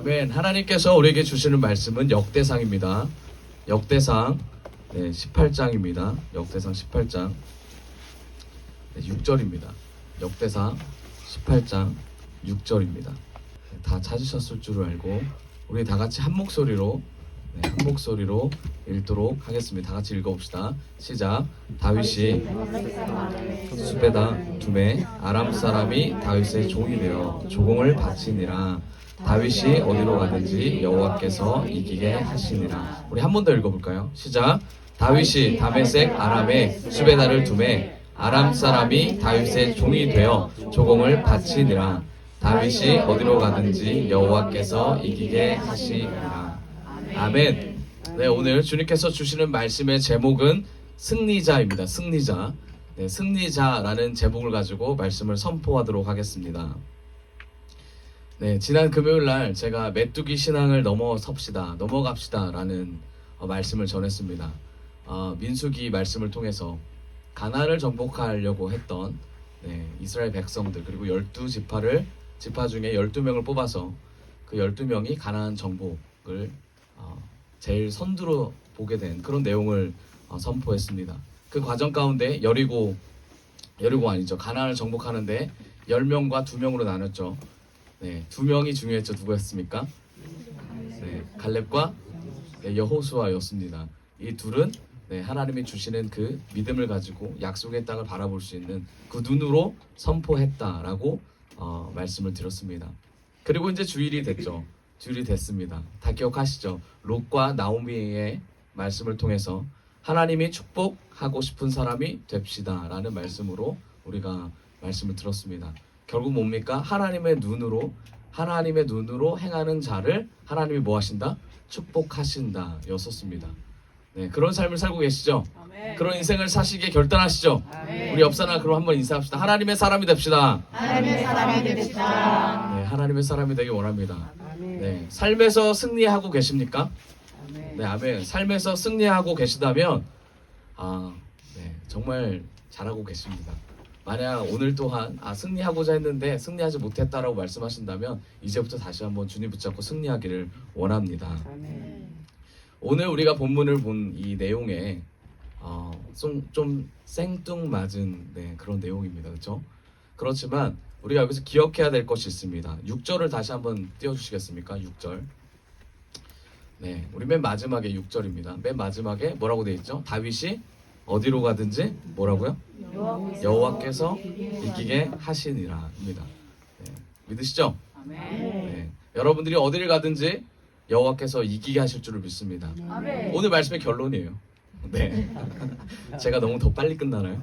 아멘. 하나님께서 우리에게 주시는 말씀은 역대상입니다. 역대상 18장입니다. 역대상 18장 6절입니다. 역대상 18장 6절입니다. 다 찾으셨을 줄 알고 우리 다 같이 한 목소리로 읽도록 하겠습니다. 다 같이 읽어봅시다. 시작. 다윗이 수베다 두메 아람 사람이 다윗의 종이 되어 조공을 바치니라. 다윗이 어디로 가든지 여호와께서 이기게 하시니라. 우리 한 번 더 읽어볼까요? 시작. 다윗이 다메섹 아람에 수베다를 두메 아람 사람이 다윗의 종이 되어 조공을 바치니라. 다윗이 어디로 가든지 여호와께서 이기게 하시니라. 아멘. 네, 오늘 주님께서 주시는 말씀의 제목은 승리자입니다. 승리자. 네, 승리자라는 제목을 가지고 말씀을 선포하도록 하겠습니다. 네, 지난 금요일 날 제가 메뚜기 신앙을 넘어갑시다 라는 말씀을 전했습니다. 민수기 말씀을 통해서 가나안을 정복하려고 했던 이스라엘 백성들, 그리고 12지파 중에 12명을 뽑아서 그 12명이 가나안 정복을 제일 선두로 보게 된 그런 내용을 선포했습니다. 그 과정 가운데 여리고 아니죠. 가나안을 정복하는데 10명과 2명으로 나눴죠. 네, 2명이 중요했죠. 누구였습니까? 네, 갈렙과 여호수아였습니다. 이 둘은 하나님이 주시는 그 믿음을 가지고 약속의 땅을 바라볼 수 있는 그 눈으로 선포했다라고 말씀을 드렸습니다. 그리고 이제 주일이 됐습니다. 다 기억하시죠? 롯과 나오미의 말씀을 통해서 하나님이 축복하고 싶은 사람이 됩시다 라는 말씀으로 우리가 말씀을 들었습니다. 결국 뭡니까? 하나님의 눈으로 행하는 자를 하나님이 뭐 하신다? 축복하신다 였었습니다. 네, 그런 삶을 살고 계시죠? 아멘. 그런 인생을 사시기에 결단하시죠? 아멘. 우리 옆 사람 그럼 한번 인사합시다. 하나님의 사람이 됩시다. 하나님의 사람이 됩시다. 네, 하나님의 사람이 되기 원합니다. 아멘. 네, 삶에서 승리하고 계십니까? 아멘. 네, 아멘. 삶에서 승리하고 계시다면 정말 잘하고 계십니다. 만약 오늘 또한 승리하고자 했는데 승리하지 못했다라고 말씀하신다면 이제부터 다시 한번 주님 붙잡고 승리하기를 원합니다. 아멘. 오늘 우리가 본문을 본 이 내용에 좀 생뚱맞은 그런 내용입니다. 그렇죠? 그렇지만 우리가 여기서 기억해야 될 것이 있습니다. 6절을 다시 한번 띄워주시겠습니까? 6절. 네, 우리 맨 마지막에 6절입니다. 맨 마지막에 뭐라고 되어 있죠? 다윗이 어디로 가든지 뭐라고요? 여호와께서 이기게 하시니라입니다. 네, 믿으시죠? 네, 여러분들이 어디를 가든지 여호와께서 이기게 하실 줄을 믿습니다. 아멘. 오늘 말씀의 결론이에요. 네, 제가 너무 더 빨리 끝나나요?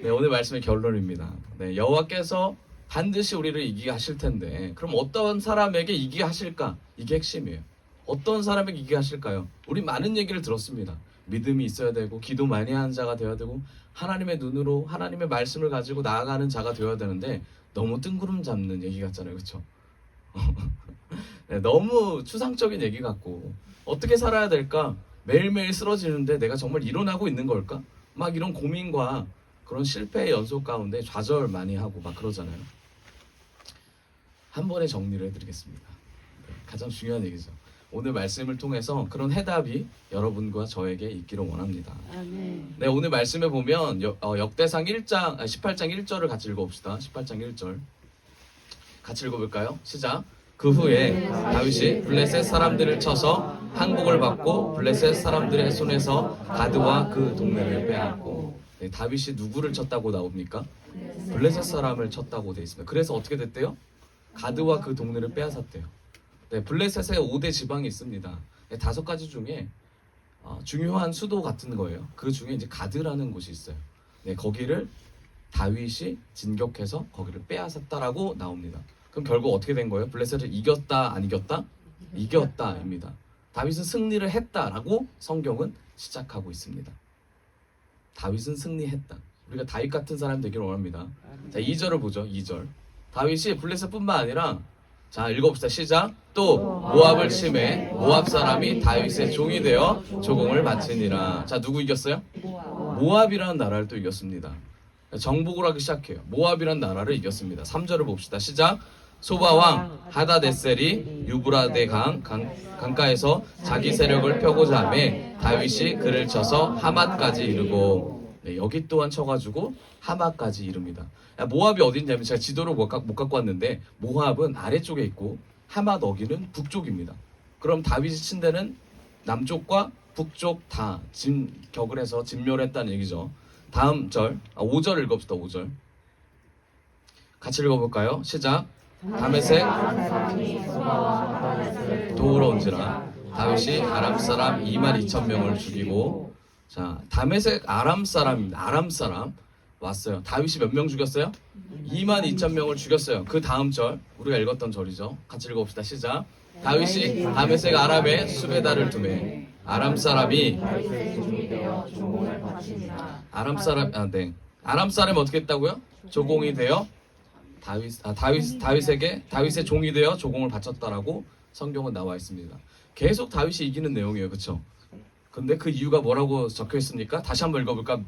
네, 오늘 말씀의 결론입니다. 네, 여호와께서 반드시 우리를 이기게 하실 텐데 그럼 어떤 사람에게 이기게 하실까? 이게 핵심이에요. 어떤 사람에게 이기게 하실까요? 우리 많은 얘기를 들었습니다. 믿음이 있어야 되고 기도 많이 하는 자가 되어야 되고 하나님의 눈으로 하나님의 말씀을 가지고 나아가는 자가 되어야 되는데 너무 뜬구름 잡는 얘기 같잖아요. 그렇죠? 네, 너무 추상적인 얘기 같고 어떻게 살아야 될까? 매일매일 쓰러지는데 내가 정말 일어나고 있는 걸까? 막 이런 고민과 그런 실패의 연속 가운데 좌절 많이 하고 막 그러잖아요. 한 번에 정리를 해드리겠습니다. 가장 중요한 얘기죠. 오늘 말씀을 통해서 그런 해답이 여러분과 저에게 있기를 원합니다. 아멘. 네, 오늘 말씀에 보면 역대상 18장 1절을 같이 읽어봅시다. 18장 1절 같이 읽어볼까요? 시작. 그 후에 다윗이 블레셋 사람들을 쳐서 항복을 받고 블레셋 사람들의 손에서 가드와 그 동네를 빼앗고. 네, 다윗이 누구를 쳤다고 나옵니까? 블레셋 사람을 쳤다고 되어 있습니다. 그래서 어떻게 됐대요? 가드와 그 동네를 빼앗았대요. 네, 블레셋에 5대 지방이 있습니다. 5가지 중에 중요한 수도 같은 거예요. 그 중에 이제 가드라는 곳이 있어요. 네, 거기를 다윗이 진격해서 거기를 빼앗았다라고 나옵니다. 그럼 결국 어떻게 된 거예요? 블레셋을 이겼다, 안 이겼다? 이겼다입니다. 다윗은 승리를 했다라고 성경은 시작하고 있습니다. 다윗은 승리했다. 우리가 다윗 같은 사람이 되기를 원합니다. 자, 2절을 보죠. 2절. 다윗이 블레셋뿐만 아니라 자, 읽어봅시다. 시작. 또 모압을 침해 모압 사람이 다윗의 종이 되어 조공을 바치니라. 자, 누구 이겼어요? 모압이라는 나라를 또 이겼습니다. 정복을 하기 시작해요. 모압이라는 나라를 이겼습니다. 3절을 봅시다. 시작. 소바왕 하다데셀이 유브라데 강가에서 자기 세력을 펴고자 하매 다윗이 그를 쳐서 하맛까지 이르고, 네, 여기 또한 쳐가지고 하맛까지 이릅니다. 모압이 어디 있냐면 제가 지도를 못 갖고 왔는데 모압은 아래쪽에 있고 하맛 어기는 북쪽입니다. 그럼 다윗이 친 데는 남쪽과 북쪽 다 진격을 해서 진멸을 했다는 얘기죠. 다음 절 5절 읽읍시다. 5절 같이 읽어볼까요? 시작. 다메섹 도우러 온지라 다윗이 아람 사람 2만 2천 명을 죽이고, 자 다메섹 아람 사람입니다. 아람 사람 왔어요. 다윗이 몇 명 죽였어요? 2만 2천 명을 죽였어요. 그 다음 절 우리가 읽었던 절이죠. 같이 읽어봅시다. 시작. 다윗이 다메섹 아람에 수베다를 두매 아람 사람이 아람 사람 아람 사람이 어떻게 했다고요? 조공이 되어 다윗의 종이 되어 조공을 바쳤다라고 성경은 나와 있습니다. 계속 다윗이 이기는 내용이에요, 그렇죠? 근데 그 이유가 뭐라고 적혀 있습니까? 다시 한번 읽어볼까요?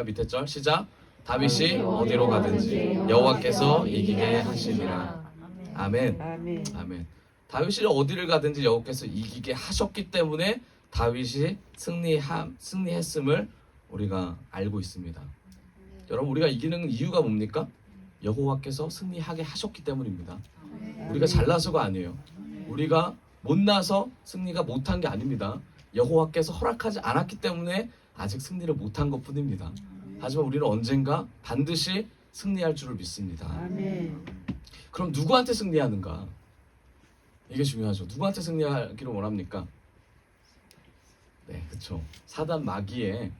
밑에 절 시작. 다윗이 어디로 가든지 여호와께서 이기게 하시니라. 아멘. 아멘. 다윗이 어디를 가든지 여호와께서 이기게 하셨기 때문에 다윗이 승리했음을 우리가 알고 있습니다. 여러분, 우리가 이기는 이유가 뭡니까? 여호와께서 승리하게 하셨기 때문입니다. 우리가 잘나서가 아니에요. 우리가 못나서 승리가 못한 게 아닙니다. 여호와께서 허락하지 않았기 때문에 아직 승리를 못한 것뿐입니다. 하지만 우리는 언젠가 반드시 승리할 줄을 믿습니다. 그럼 누구한테 승리하는가? 이게 중요하죠. 누구한테 승리하기를 원합니까? 네, 그렇죠. 사단 마귀의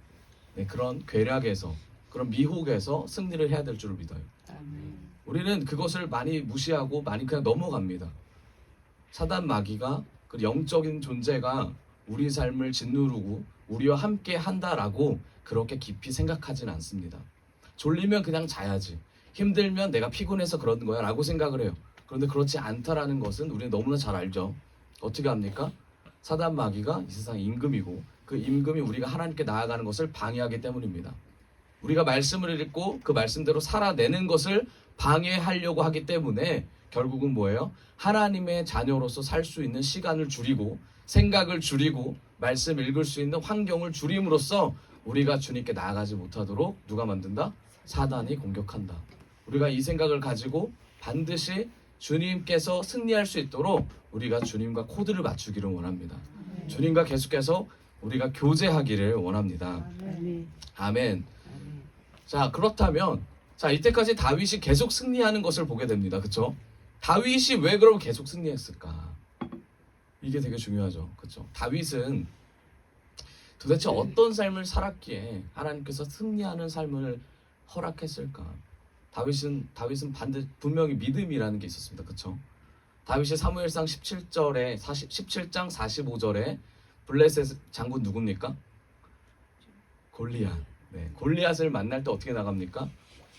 그런 괴략에서, 그런 미혹에서 승리를 해야 될 줄을 믿어요. 우리는 그것을 많이 무시하고 많이 그냥 넘어갑니다. 사단 마귀가 그 영적인 존재가 우리 삶을 짓누르고 우리와 함께 한다라고 그렇게 깊이 생각하지는 않습니다. 졸리면 그냥 자야지, 힘들면 내가 피곤해서 그러는 거야 라고 생각을 해요. 그런데 그렇지 않다라는 것은 우리는 너무나 잘 알죠. 어떻게 합니까? 사단 마귀가 이 세상의 임금이고 그 임금이 우리가 하나님께 나아가는 것을 방해하기 때문입니다. 우리가 말씀을 읽고 그 말씀대로 살아내는 것을 방해하려고 하기 때문에 결국은 뭐예요? 하나님의 자녀로서 살 수 있는 시간을 줄이고 생각을 줄이고 말씀 읽을 수 있는 환경을 줄임으로써 우리가 주님께 나아가지 못하도록 누가 만든다? 사단이 공격한다. 우리가 이 생각을 가지고 반드시 주님께서 승리할 수 있도록 우리가 주님과 코드를 맞추기를 원합니다. 주님과 계속해서 우리가 교제하기를 원합니다. 아멘. 자, 그렇다면 이때까지 다윗이 계속 승리하는 것을 보게 됩니다. 그렇죠? 다윗이 왜 그럼 계속 승리했을까? 이게 되게 중요하죠. 그렇죠? 다윗은 도대체 어떤 삶을 살았기에 하나님께서 승리하는 삶을 허락했을까? 다윗은 분명히 믿음이라는 게 있었습니다. 그렇죠? 다윗이 사무엘상 17장 45절에 블레셋 장군 누굽니까? 골리앗. 네, 골리앗을 만날 때 어떻게 나갑니까?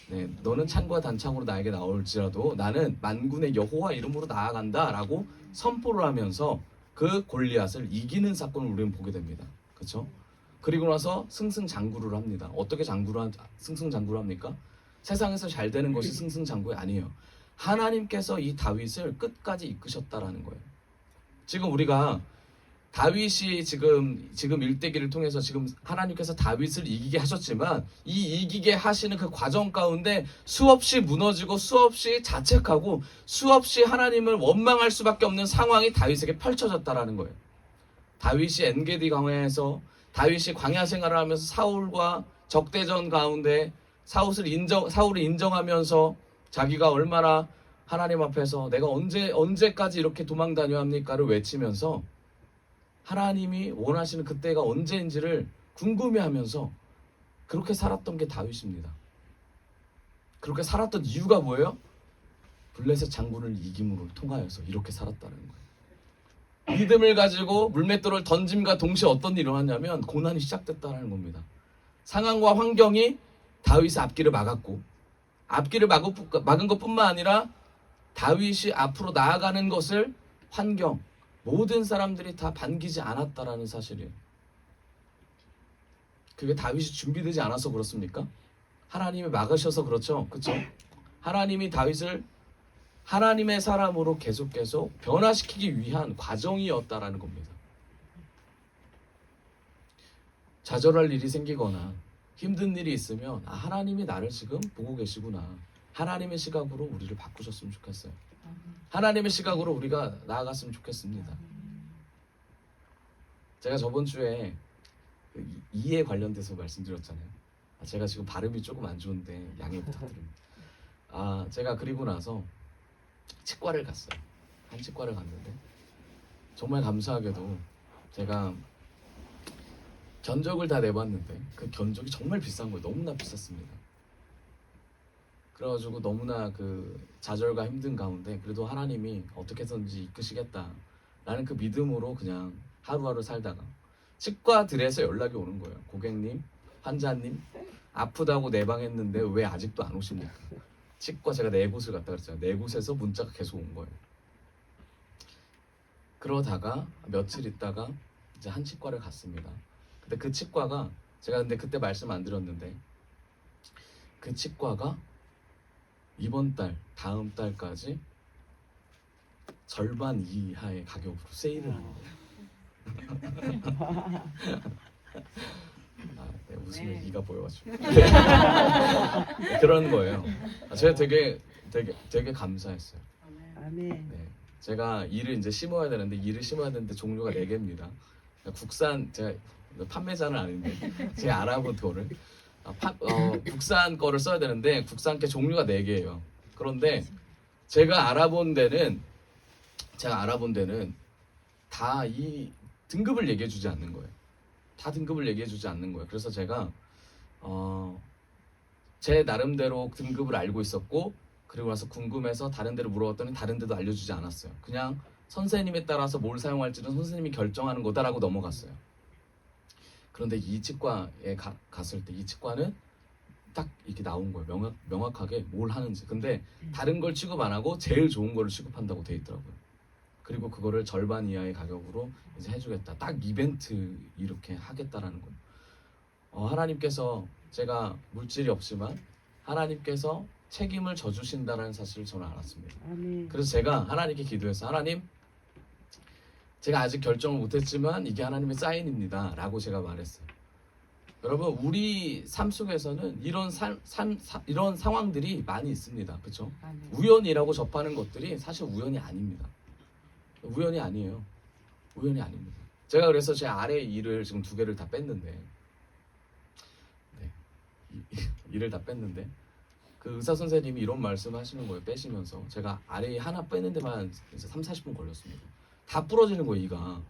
네, 너는 창과 단창으로 나에게 나올지라도 나는 만군의 여호와 이름으로 나아간다라고 선포를 하면서 그 골리앗을 이기는 사건을 우리는 보게 됩니다. 그렇죠? 그리고 나서 승승장구를 합니다. 어떻게 승승장구를 합니까? 세상에서 잘 되는 것이 승승장구가 아니에요. 하나님께서 이 다윗을 끝까지 이끄셨다라는 거예요. 지금 우리가 다윗이 지금 일대기를 통해서 지금 하나님께서 다윗을 이기게 하셨지만 이 이기게 하시는 그 과정 가운데 수없이 무너지고 수없이 자책하고 수없이 하나님을 원망할 수밖에 없는 상황이 다윗에게 펼쳐졌다라는 거예요. 다윗이 엔게디 광야에서 다윗이 광야 생활을 하면서 사울과 적대전 가운데 사울을 인정하면서 자기가 얼마나 하나님 앞에서 내가 언제까지 이렇게 도망 다녀야 합니까를 외치면서 하나님이 원하시는 그때가 언제인지를 궁금해하면서 그렇게 살았던 게 다윗입니다. 그렇게 살았던 이유가 뭐예요? 블레셋 장군을 이김으로 통하여서 이렇게 살았다는 거예요. 믿음을 가지고 물맷돌을 던짐과 동시에 어떤 일이 일어났냐면 고난이 시작됐다는 겁니다. 상황과 환경이 다윗의 앞길을 막았고 앞길을 막은 것뿐만 아니라 다윗이 앞으로 나아가는 것을 환경, 모든 사람들이 다 반기지 않았다라는 사실이에요. 그게 다윗이 준비되지 않아서 그렇습니까? 하나님이 막으셔서 그렇죠. 그렇죠? 하나님이 다윗을 하나님의 사람으로 계속 변화시키기 위한 과정이었다라는 겁니다. 좌절할 일이 생기거나 힘든 일이 있으면 하나님이 나를 지금 보고 계시구나. 하나님의 시각으로 우리를 바꾸셨으면 좋겠어요. 하나님의 시각으로 우리가 나아갔으면 좋겠습니다. 제가 저번 주에 이에 관련돼서 말씀드렸잖아요. 제가 지금 발음이 조금 안 좋은데 양해 부탁드립니다. 제가 그리고 나서 치과를 갔어요. 한치과를 갔는데 정말 감사하게도 제가 견적을 다 내봤는데 그 견적이 정말 비싼 거예요. 너무나 비쌌습니다. 그래가지고 너무나 그 좌절과 힘든 가운데 그래도 하나님이 어떻게 해서든지 이끄시겠다라는 그 믿음으로 그냥 하루하루 살다가 치과들에서 연락이 오는 거예요. 고객님, 환자님 아프다고 내방했는데 왜 아직도 안 오십니까? 치과 제가 네 곳을 갔다 그랬잖아요. 네 곳에서 문자가 계속 온 거예요. 그러다가 며칠 있다가 이제 한 치과를 갔습니다. 근데 그 치과가 제가 근데 그때 말씀 안 드렸는데 그 치과가 이번 달, 다음 달까지 절반 이하의 가격으로 세일을 하는 거예요. 네, 웃으면 네. 이가 보여가지고 그런 거예요. 제가 되게 감사했어요. 아멘. 네, 제가 이를 이제 심어야 되는데 이를 심어야 되는데 종류가 4개입니다. 국산 제가 판매자는 아닌데 제가 알아본 거를 국산 거를 써야 되는데 국산 게 종류가 4개예요. 그런데 제가 알아본 데는 다 이 등급을 얘기해주지 않는 거예요. 다 등급을 얘기해주지 않는 거예요. 그래서 제가 제 나름대로 등급을 알고 있었고 그리고 나서 궁금해서 다른 데를 물어봤더니 다른 데도 알려주지 않았어요. 그냥 선생님에 따라서 뭘 사용할지는 선생님이 결정하는 거다라고 넘어갔어요. 그런데 이 치과에 갔을 때 이 치과는 딱 이렇게 나온 거예요. 명확하게 뭘 하는지. 근데 다른 걸 취급 안 하고 제일 좋은 거를 취급한다고 돼 있더라고요. 그리고 그거를 절반 이하의 가격으로 이제 해주겠다. 딱 이벤트 이렇게 하겠다라는 거예요. 하나님께서 제가 물질이 없지만 하나님께서 책임을 져주신다는 사실을 저는 알았습니다. 아멘. 그래서 제가 하나님께 기도해서 하나님 제가 아직 결정을 못했지만 이게 하나님의 사인입니다 라고 제가 말했어요. 여러분 우리 삶 속에서는 이런 상황들이 많이 있습니다. 그렇죠? 아멘. 우연이라고 접하는 것들이 사실 우연이 아닙니다. 우연이 아니에요. 우연이 아닙니다. 제가 그래서 제 아래 이를 지금 2개를 다 뺐는데 이를 다 뺐는데 그 의사 선생님이 이런 말씀 하시는 거예요. 빼시면서 제가 아래 하나 빼는 데만 이제 30-40분 걸렸습니다. 다 부러지는 거예요, 이가.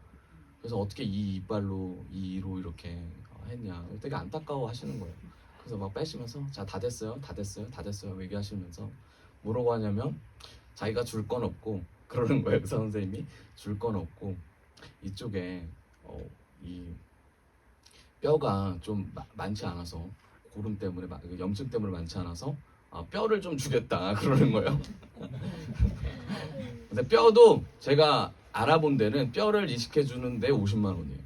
그래서 어떻게 이 이빨로 이 이로 이렇게 했냐. 되게 안타까워 하시는 거예요. 그래서 막 빼시면서 자, 다 됐어요. 얘기하시면서 뭐라고 하냐면 자기가 줄 건 없고 그러는 거예요. 의사 선생님이 줄 건 없고 이쪽에 이 뼈가 좀 많지 않아서 고름 때문에 염증 때문에 많지 않아서 뼈를 좀 주겠다 그러는 거예요. 근데 뼈도 제가 알아본 데는 뼈를 이식해 주는데 50만 원이에요.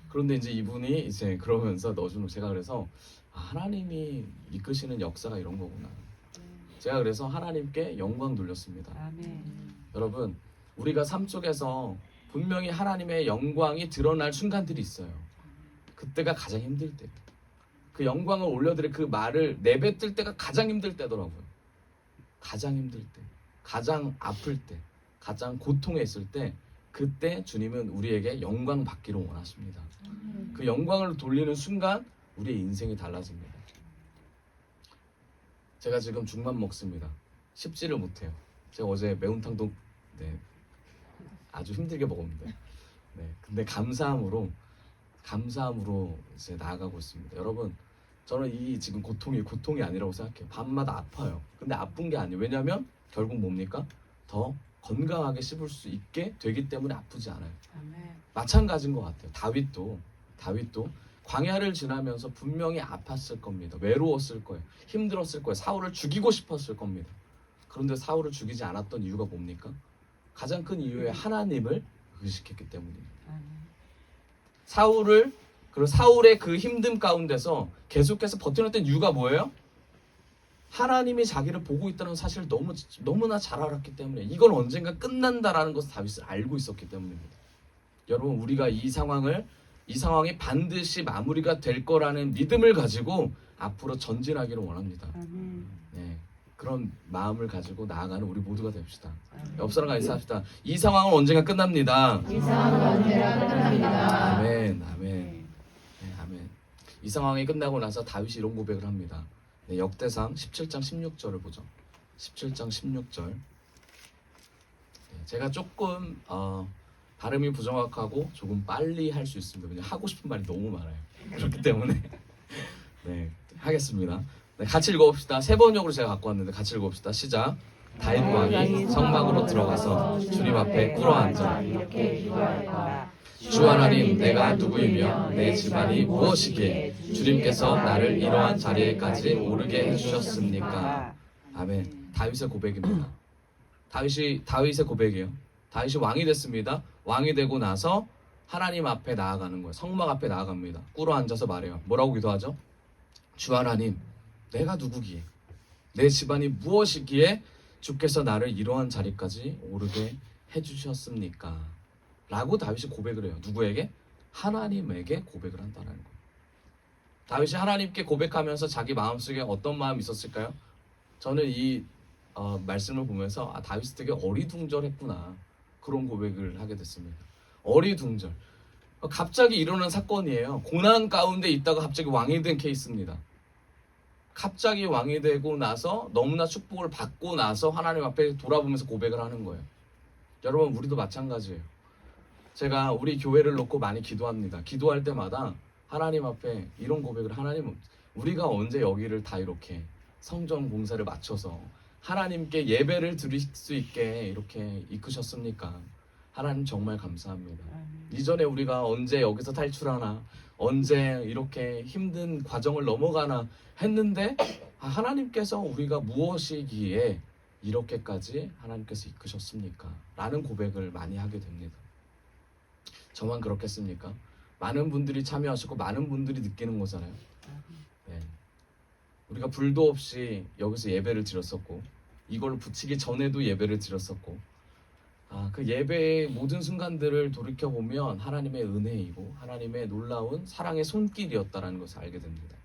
그런데 이제 이분이 이제 그러면서 넣어주는 제가 그래서 하나님이 이끄시는 역사가 이런 거구나. 제가 그래서 하나님께 영광 돌렸습니다. 아멘. 여러분 우리가 삶 속에서 분명히 하나님의 영광이 드러날 순간들이 있어요. 그때가 가장 힘들 때. 그 영광을 올려드릴 그 말을 내뱉을 때가 가장 힘들 때더라고요. 가장 힘들 때, 가장 아플 때, 가장 고통에 있을 때 그때 주님은 우리에게 영광 받기를 원하십니다. 그 영광을 돌리는 순간 우리의 인생이 달라집니다. 제가 지금 죽만 먹습니다. 씹지를 못해요. 제가 어제 매운탕도 아주 힘들게 먹었는데 근데 감사함으로 이제 나아가고 있습니다. 여러분 저는 이 지금 고통이 아니라고 생각해요. 밤마다 아파요. 근데 아픈 게 아니에요. 왜냐하면 결국 뭡니까? 더 건강하게 씹을 수 있게 되기 때문에 아프지 않아요. 아멘. 마찬가지인 것 같아요. 다윗도 광야를 지나면서 분명히 아팠을 겁니다. 외로웠을 거예요. 힘들었을 거예요. 사울을 죽이고 싶었을 겁니다. 그런데 사울을 죽이지 않았던 이유가 뭡니까? 가장 큰 이유에 하나님을 의식했기 때문입니다. 사울의 그 힘듦 가운데서 계속해서 버텨냈던 이유가 뭐예요? 하나님이 자기를 보고 있다는 사실을 너무나 잘 알았기 때문에 이건 언젠가 끝난다라는 것을 다윗은 알고 있었기 때문입니다. 여러분, 우리가 이 상황이 반드시 마무리가 될 거라는 믿음을 가지고 앞으로 전진하기를 원합니다. 네, 그런 마음을 가지고 나아가는 우리 모두가 됩시다. 옆 사람과 인사합시다. 이 상황은 언젠가 끝납니다. 이 상황은 언제나 끝납니다. 아멘, 아멘, 네, 아멘. 이 상황이 끝나고 나서 다윗이 이런 고백을 합니다. 네, 역대상 17장 16절을 보죠. 17장 16절. 네, 제가 조금 발음이 부정확하고 조금 빨리 할 수 있습니다. 왜냐하면 하고 싶은 말이 너무 많아요. 그렇기 때문에 네, 하겠습니다. 네, 같이 읽어봅시다. 세 번역으로 제가 갖고 왔는데 같이 읽어봅시다. 시작. 다윗 왕이 성막으로 들어가서 주님 앞에 꿇어앉아 이렇게 기도하였다. 주 하나님, 내가 누구이며 내 집안이 무엇이기에 주님께서 나를 이러한 자리에까지 오르게 해주셨습니까? 아멘. 다윗의 고백입니다. 다윗의 고백이에요. 다윗이 왕이 됐습니다. 왕이 되고 나서 하나님 앞에 나아가는 거예요. 성막 앞에 나아갑니다. 꿇어 앉아서 말해요. 뭐라고 기도하죠? 주 하나님, 내가 누구기에 내 집안이 무엇이기에 주께서 나를 이러한 자리까지 오르게 해주셨습니까? 라고 다윗이 고백을 해요. 누구에게? 하나님에게 고백을 한다는 거예요. 다윗이 하나님께 고백하면서 자기 마음속에 어떤 마음이 있었을까요? 저는 이 말씀을 보면서 다윗이 되게 어리둥절했구나, 그런 고백을 하게 됐습니다. 어리둥절. 갑자기 일어난 사건이에요. 고난 가운데 있다가 갑자기 왕이 된 케이스입니다. 갑자기 왕이 되고 나서 너무나 축복을 받고 나서 하나님 앞에 돌아보면서 고백을 하는 거예요. 여러분, 우리도 마찬가지예요. 제가 우리 교회를 놓고 많이 기도합니다. 기도할 때마다 하나님 앞에 이런 고백을, 하나님, 우리가 언제 여기를 다 이렇게 성전 공사를 마쳐서 하나님께 예배를 드릴 수 있게 이렇게 이끄셨습니까? 하나님 정말 감사합니다. 이전에 우리가 언제 여기서 탈출하나, 언제 이렇게 힘든 과정을 넘어가나 했는데 하나님께서 우리가 무엇이기에 이렇게까지 하나님께서 이끄셨습니까? 라는 고백을 많이 하게 됩니다. 저만 그렇겠습니까? 많은 분들이 참여하시고 많은 분들이 느끼는 거잖아요. 네. 우리가 불도 없이 여기서 예배를 드렸었고, 이걸 붙이기 전에도 예배를 드렸었고, 그 예배의 모든 순간들을 돌이켜보면 하나님의 은혜이고 하나님의 놀라운 사랑의 손길이었다는 것을 알게 됩니다.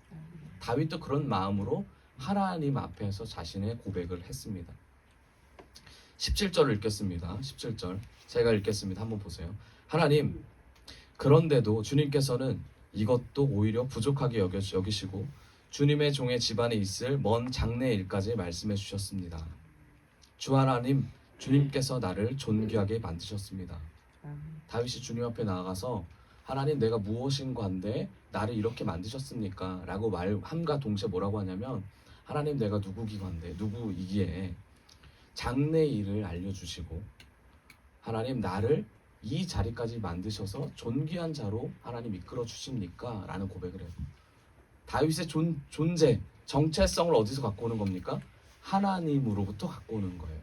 다윗도 그런 마음으로 하나님 앞에서 자신의 고백을 했습니다. 17절을 읽겠습니다. 17절 제가 읽겠습니다. 한번 보세요. 하나님, 그런데도 주님께서는 이것도 오히려 부족하게 여기시고 주님의 종의 집안에 있을 먼 장래 일까지 말씀해 주셨습니다. 주 하나님, 주님께서 나를 존귀하게 만드셨습니다. 다윗이 주님 앞에 나아가서 하나님, 내가 무엇인가인데 나를 이렇게 만드셨습니까? 라고 말함과 동시에 뭐라고 하냐면, 하나님, 내가 누구기관데 누구이기에 장래 일을 알려주시고 하나님, 나를 이 자리까지 만드셔서 존귀한 자로 하나님 이끌어 주십니까? 라는 고백을 해요. 다윗의 존재, 정체성을 어디서 갖고 오는 겁니까? 하나님으로부터 갖고 오는 거예요.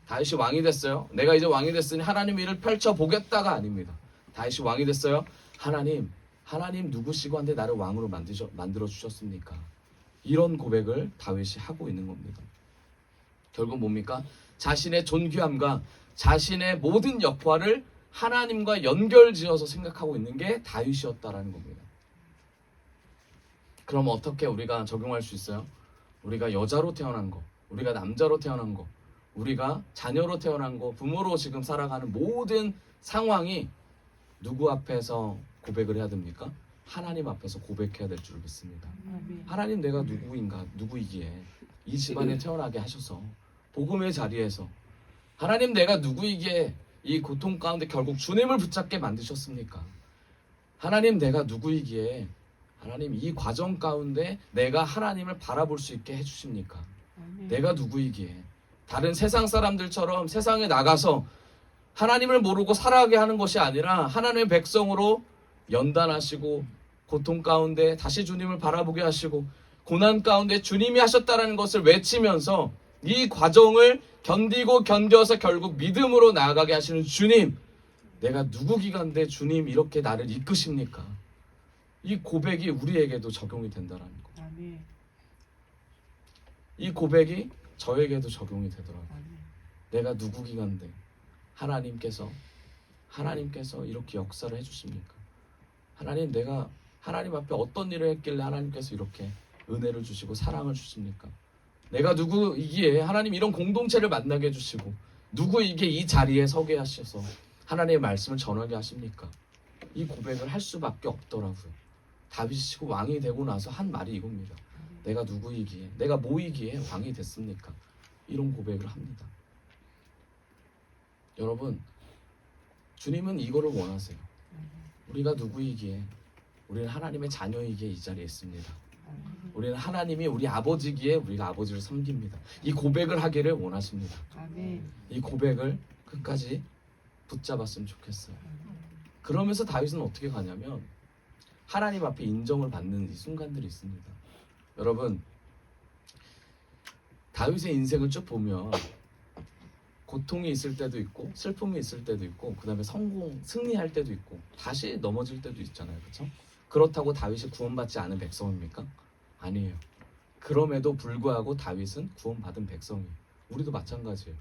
다윗이 왕이 됐어요. 내가 이제 왕이 됐으니 하나님 일을 펼쳐보겠다가 아닙니다. 다윗이 왕이 됐어요. 하나님 누구시고 한데 나를 왕으로 만들어 주셨습니까? 이런 고백을 다윗이 하고 있는 겁니다. 결국 뭡니까? 자신의 존귀함과 자신의 모든 역할을 하나님과 연결지어서 생각하고 있는 게 다윗이었다라는 겁니다. 그럼 어떻게 우리가 적용할 수 있어요? 우리가 여자로 태어난 거, 우리가 남자로 태어난 거, 우리가 자녀로 태어난 거, 부모로 지금 살아가는 모든 상황이 누구 앞에서 고백을 해야 됩니까? 하나님 앞에서 고백해야 될 줄 믿습니다. 하나님, 내가 누구이기에 이 집안에 태어나게 하셔서 복음의 자리에서, 하나님, 내가 누구이기에 이 고통 가운데 결국 주님을 붙잡게 만드셨습니까? 하나님, 내가 누구이기에 하나님 이 과정 가운데 내가 하나님을 바라볼 수 있게 해주십니까? 내가 누구이기에 다른 세상 사람들처럼 세상에 나가서 하나님을 모르고 살아가게 하는 것이 아니라 하나님의 백성으로 연단하시고 고통 가운데 다시 주님을 바라보게 하시고 고난 가운데 주님이 하셨다는 것을 외치면서 이 과정을 견뎌서 결국 믿음으로 나아가게 하시는 주님, 내가 누구기간데 주님 이렇게 나를 이끄십니까? 이 고백이 우리에게도 적용이 된다는 거. 이 고백이 저에게도 적용이 되더라고요. 내가 누구긴 한데 하나님께서 이렇게 역사를 해주십니까? 하나님, 내가 하나님 앞에 어떤 일을 했길래 하나님께서 이렇게 은혜를 주시고 사랑을 주십니까? 내가 누구이기에 하나님 이런 공동체를 만나게 해주시고 누구이기에 이 자리에 서게 하셔서 하나님의 말씀을 전하게 하십니까? 이 고백을 할 수밖에 없더라고요. 다윗이 왕이 되고 나서 한 말이 이겁니다. 내가 누구이기에, 내가 뭐이기에 왕이 됐습니까? 이런 고백을 합니다. 여러분, 주님은 이거를 원하세요. 우리가 누구이기에, 우리는 하나님의 자녀이기에 이 자리에 있습니다. 우리는 하나님이 우리 아버지기에 우리가 아버지를 섬깁니다. 이 고백을 하기를 원하십니다. 이 고백을 끝까지 붙잡았으면 좋겠어요. 그러면서 다윗은 어떻게 가냐면 하나님 앞에 인정을 받는 이 순간들이 있습니다. 여러분, 다윗의 인생을 쭉 보면 고통이 있을 때도 있고 슬픔이 있을 때도 있고 그 다음에 승리할 때도 있고 다시 넘어질 때도 있잖아요. 그렇죠? 그렇다고 다윗이 구원받지 않은 백성입니까? 아니에요. 그럼에도 불구하고 다윗은 구원받은 백성이에요. 우리도 마찬가지예요.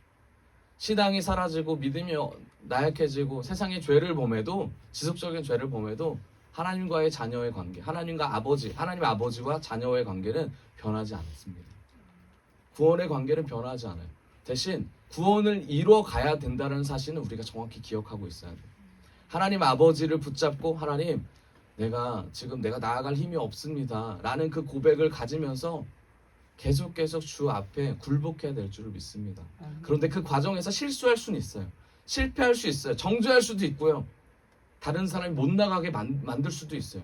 신앙이 사라지고 믿음이 나약해지고 세상의 죄를 범해도, 지속적인 죄를 범해도 하나님과의 자녀의 관계, 하나님의 아버지와 자녀의 관계는 변하지 않습니다. 구원의 관계는 변하지 않아요. 대신 구원을 이루어 가야 된다는 사실은 우리가 정확히 기억하고 있어야 돼요. 하나님 아버지를 붙잡고 하나님, 내가 나아갈 힘이 없습니다 라는 그 고백을 가지면서 계속 주 앞에 굴복해야 될 줄을 믿습니다. 그런데 그 과정에서 실수할 수는 있어요. 실패할 수 있어요. 정죄할 수도 있고요. 다른 사람이 못 나가게 만들 수도 있어요.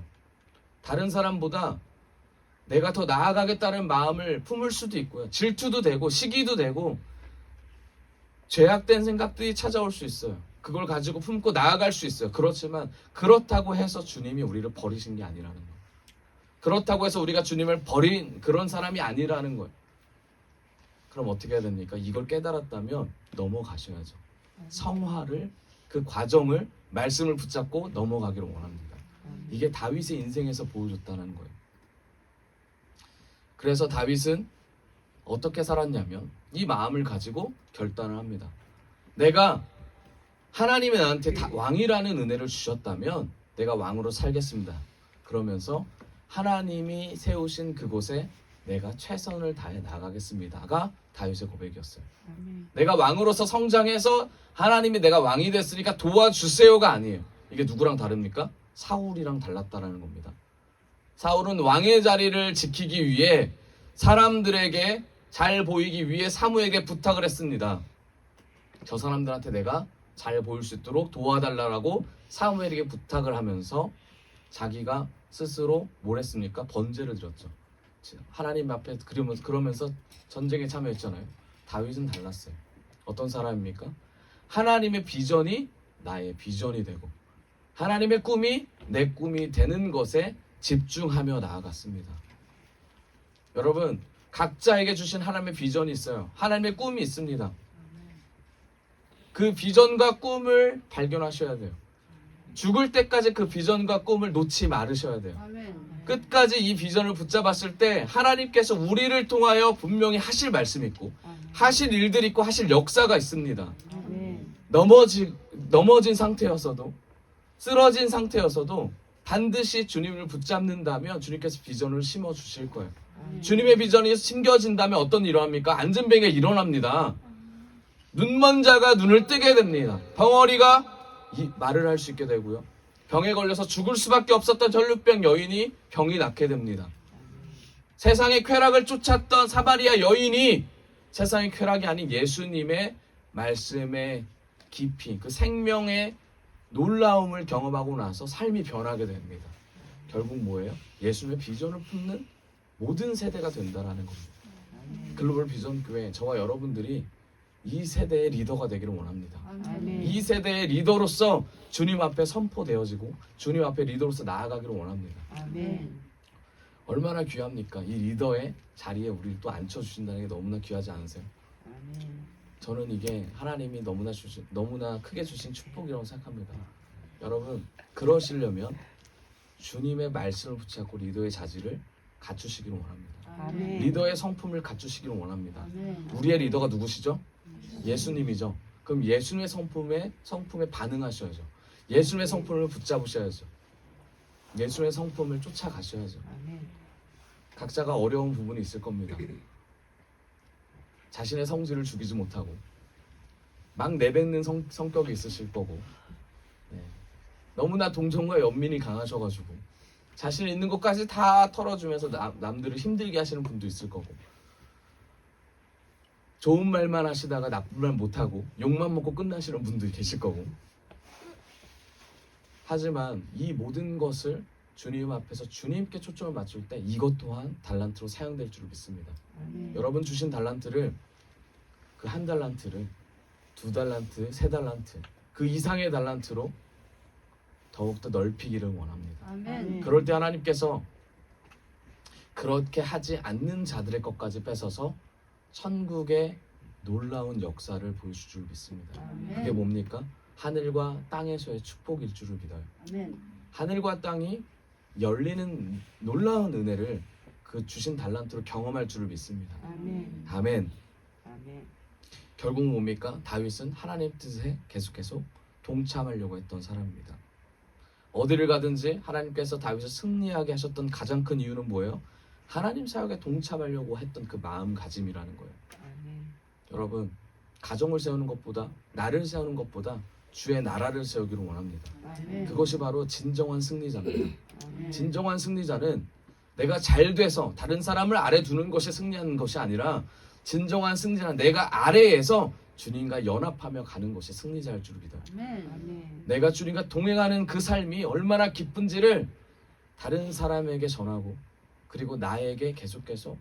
다른 사람보다 내가 더 나아가겠다는 마음을 품을 수도 있고요. 질투도 되고 시기도 되고 죄악된 생각들이 찾아올 수 있어요. 그걸 가지고 품고 나아갈 수 있어요. 그렇지만 그렇다고 해서 주님이 우리를 버리신 게 아니라는 거예요. 그렇다고 해서 우리가 주님을 버린 그런 사람이 아니라는 거예요. 그럼 어떻게 해야 됩니까? 이걸 깨달았다면 넘어가셔야죠. 성화를, 그 과정을, 말씀을 붙잡고 넘어가기를 원합니다. 이게 다윗의 인생에서 보여줬다는 거예요. 그래서 다윗은 어떻게 살았냐면 이 마음을 가지고 결단을 합니다. 내가 하나님이 나한테 왕이라는 은혜를 주셨다면 내가 왕으로 살겠습니다. 그러면서 하나님이 세우신 그곳에 내가 최선을 다해 나가겠습니다가 다윗의 고백이었어요. 내가 왕으로서 성장해서 하나님이 내가 왕이 됐으니까 도와주세요가 아니에요. 이게 누구랑 다릅니까? 사울이랑 달랐다라는 겁니다. 사울은 왕의 자리를 지키기 위해 사람들에게 잘 보이기 위해 사무에게 부탁을 했습니다. 저 사람들한테 내가 잘 보일 수 있도록 도와달라고 사무엘에게 부탁을 하면서 자기가 스스로 뭘 했습니까? 번제를 드렸죠. 하나님 앞에 그러면서 전쟁에 참여했잖아요. 다윗은 달랐어요. 어떤 사람입니까? 하나님의 비전이 나의 비전이 되고 하나님의 꿈이 내 꿈이 되는 것에 집중하며 나아갔습니다. 여러분, 각자에게 주신 하나님의 비전이 있어요. 하나님의 꿈이 있습니다. 그 비전과 꿈을 발견하셔야 돼요. 죽을 때까지 그 비전과 꿈을 놓지 말으셔야 돼요. 끝까지 이 비전을 붙잡았을 때 하나님께서 우리를 통하여 분명히 하실 말씀이 있고 하실 일들이 있고 하실 역사가 있습니다. 넘어진 상태여서도, 쓰러진 상태여서도 반드시 주님을 붙잡는다면 주님께서 비전을 심어주실 거예요. 주님의 비전이 심겨진다면 어떤 일이 일어납니까? 앉은 병에 일어납니다. 눈먼 자가 눈을 뜨게 됩니다. 벙어리가 말을 할 수 있게 되고요. 병에 걸려서 죽을 수밖에 없었던 전류병 여인이 병이 낫게 됩니다. 세상의 쾌락을 쫓았던 사마리아 여인이 세상의 쾌락이 아닌 예수님의 말씀의 깊이, 그 생명의 놀라움을 경험하고 나서 삶이 변하게 됩니다. 결국 뭐예요? 예수님의 비전을 품는 모든 세대가 된다라는 겁니다. 글로벌 비전 교회, 저와 여러분들이 이 세대의 리더가 되기를 원합니다. 이 세대의 리더로서 주님 앞에 선포되어지고 주님 앞에 리더로서 나아가기를 원합니다. 얼마나 귀합니까? 이 리더의 자리에 우리를 또 앉혀주신다는 게 너무나 귀하지 않으세요? 저는 이게 하나님이 너무나 크게 주신 축복이라고 생각합니다. 여러분, 그러시려면 주님의 말씀을 붙잡고 리더의 자질을 갖추시기를 원합니다. 아멘. 리더의 성품을 갖추시기를 원합니다. 아멘. 우리의 리더가 누구시죠? 예수님이죠. 그럼 예수님의 성품에 반응하셔야죠. 예수님의 성품을 붙잡으셔야죠. 예수님의 성품을 쫓아가셔야죠. 아멘. 각자가 어려운 부분이 있을 겁니다. 자신의 성질을 죽이지 못하고 막 내뱉는 성격이 있으실 거고, 네. 너무나 동정과 연민이 강하셔가지고 자신 있는 것까지 다 털어주면서 남들을 힘들게 하시는 분도 있을 거고, 좋은 말만 하시다가 나쁜 말 못하고 욕만 먹고 끝나시는 분도 계실 거고. 하지만 이 모든 것을 주님 앞에서 주님께 초점을 맞출 때 이것 또한 달란트로 사용될 줄 믿습니다. 아멘. 여러분 주신 달란트를, 그 한 달란트를 2달란트, 3달란트, 그 이상의 달란트로 더욱더 넓히기를 원합니다. 아멘. 그럴 때 하나님께서 그렇게 하지 않는 자들의 것까지 뺏어서 천국의 놀라운 역사를 보여줄 줄 믿습니다. 아멘. 그게 뭡니까? 하늘과 땅에서의 축복일 줄을 믿어요. 아멘. 하늘과 땅이 열리는 놀라운 은혜를 그 주신 달란트로 경험할 줄을 믿습니다. 아멘. 아멘. 아멘. 결국 뭡니까? 다윗은 하나님 뜻에 계속해서 동참하려고 했던 사람입니다. 어디를 가든지 하나님께서 다윗을 승리하게 하셨던 가장 큰 이유는 뭐예요? 하나님 사역에 동참하려고 했던 그 마음가짐이라는 거예요. 아멘. 여러분, 가정을 세우는 것보다, 나를 세우는 것보다 주의 나라를 세우기를 원합니다. 아멘. 그것이 바로 진정한 승리자입니다. 아멘. 진정한 승리자는 내가 잘 돼서 다른 사람을 아래 두는 것이 승리하는 것이 아니라, 진정한 승리자는 내가 아래에서 주님과 연합하며 가는 것이 승리자일 줄 믿어요. 아멘. 아멘. 내가 주님과 동행하는 그 삶이 얼마나 기쁜지를 다른 사람에게 전하고, 그리고 나에게 계속해서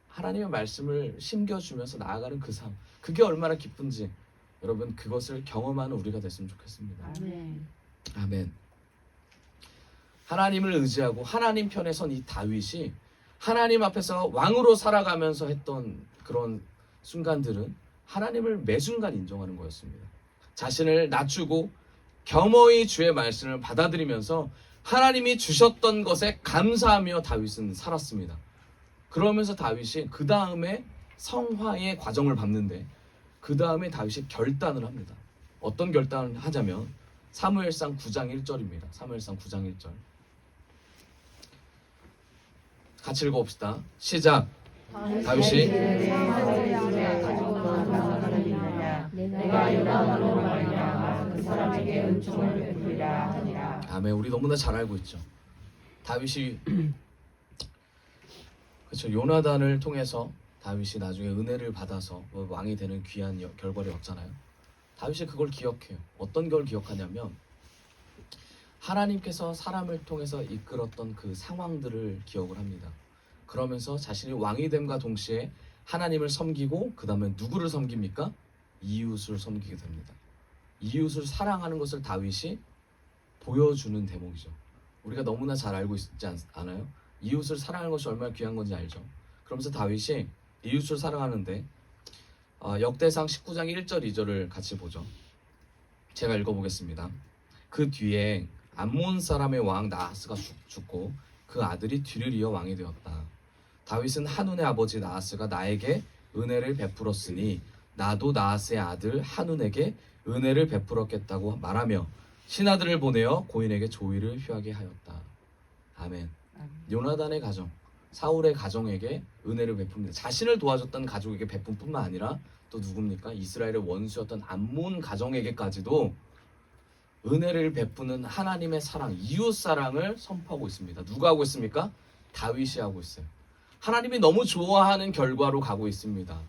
하나님의 말씀을 심겨주면서 나아가는 그 삶, 그게 얼마나 기쁜지 여러분 그것을 경험하는 우리가 됐으면 좋겠습니다. 아멘. 아멘. 하나님을 의지하고 하나님 편에 선 이 다윗이 하나님 앞에서 왕으로 살아가면서 했던 그런 순간들은 하나님을 매 순간 인정하는 거였습니다. 자신을 낮추고 겸허히 주의 말씀을 받아들이면서 하나님이 주셨던 것에 감사하며 다윗은 살았습니다. 그러면서 다윗이 그 다음에 성화의 과정을 밟는데, 그 다음에 다윗이 결단을 합니다. 어떤 결단을 하자면 사무엘상 9장 1절입니다. 사무엘상 9장 1절. 같이 읽어봅시다. 시작. 다윗이 내가 요나단으로 말미암아 그 사람에게 은총을 베풀리라 하니라. 아멘. 우리 너무나 잘 알고 있죠. 다윗이 그렇죠. 요나단을 통해서 다윗이 나중에 은혜를 받아서 왕이 되는 귀한 결과를 얻잖아요. 다윗이 그걸 기억해요. 어떤 걸 기억하냐면 하나님께서 사람을 통해서 이끌었던 그 상황들을 기억을 합니다. 그러면서 자신이 왕이 됨과 동시에 하나님을 섬기고, 그 다음에 누구를 섬깁니까? 이웃을 섬기게 됩니다. 이웃을 사랑하는 것을 다윗이 보여주는 대목이죠. 우리가 너무나 잘 알고 있지 않아요? 이웃을 사랑하는 것이 얼마나 귀한 건지 알죠? 그러면서 다윗이 이웃을 사랑하는데 역대상 19장 1절 2절을 같이 보죠. 제가 읽어보겠습니다. 그 뒤에 암몬 사람의 왕 나하스가 죽고 그 아들이 뒤를 이어 왕이 되었다. 다윗은 한운의 아버지 나하스가 나에게 은혜를 베풀었으니 나도 나하스의 아들 한운에게 은혜를 베풀었겠다고 말하며 신하들을 보내어 고인에게 조의를 표하게 하였다. 아멘. 요나단의 가정, 사울의 가정에게 은혜를 베풉니다. 자신을 도와줬던 가족에게 베푼 뿐만 아니라 또 누굽니까? 이스라엘의 원수였던 암몬 가정에게까지도 은혜를 베푸는 하나님의 사랑, 이웃 사랑을 선포하고 있습니다. 누가 하고 있습니까? 다윗이 하고 있어요. 하나님이 너무 좋아하는 결과로 가고 있습니다.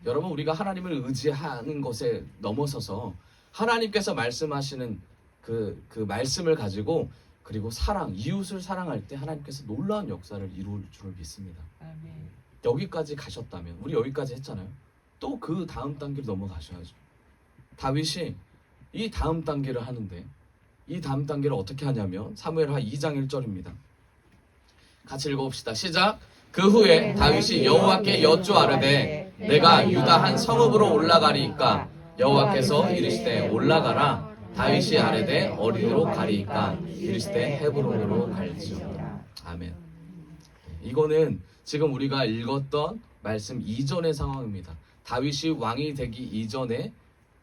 여러분, 우리가 하나님을 의지하는 것에 넘어서서 하나님께서 말씀하시는 그 말씀을 가지고, 그리고 사랑, 이웃을 사랑할 때 하나님께서 놀라운 역사를 이룰 줄을 믿습니다. 아멘. 여기까지 가셨다면, 우리 여기까지 했잖아요. 또 그 다음 단계로 넘어가셔야죠. 다윗이 이 다음 단계를 하는데, 이 다음 단계를 어떻게 하냐면 사무엘하 2장 1절입니다. 같이 읽어봅시다. 시작. 그 후에 다윗이 여호와께 여쭈아르되 내가 유다 한 성읍으로 올라가리이까 여호와께서 이르시되 올라가라. 다윗이 아뢰되 어디로 가리이까 이르시되 헤브론으로 갈지어다. 아멘. 이거는 지금 우리가 읽었던 말씀 이전의 상황입니다. 다윗이 왕이 되기 이전에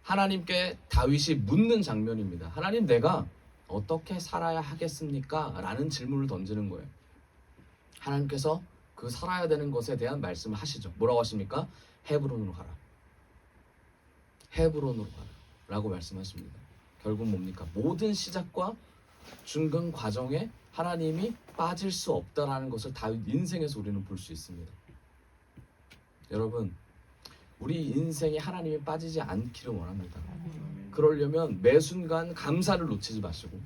하나님께 다윗이 묻는 장면입니다. 하나님, 내가 어떻게 살아야 하겠습니까? 라는 질문을 던지는 거예요. 하나님께서 그 살아야 되는 것에 대한 말씀을 하시죠. 뭐라고 하십니까? 헤브론으로 가라. 헤브론으로 가라 라고 말씀하십니다. 결국 뭡니까? 모든 시작과 중간 과정에 하나님이 빠질 수 없다라는 것을 다윗 인생에서 우리는 볼 수 있습니다. 여러분, 우리 인생에 하나님이 빠지지 않기를 원합니다. 그러려면 매 순간 감사를 놓치지 마시고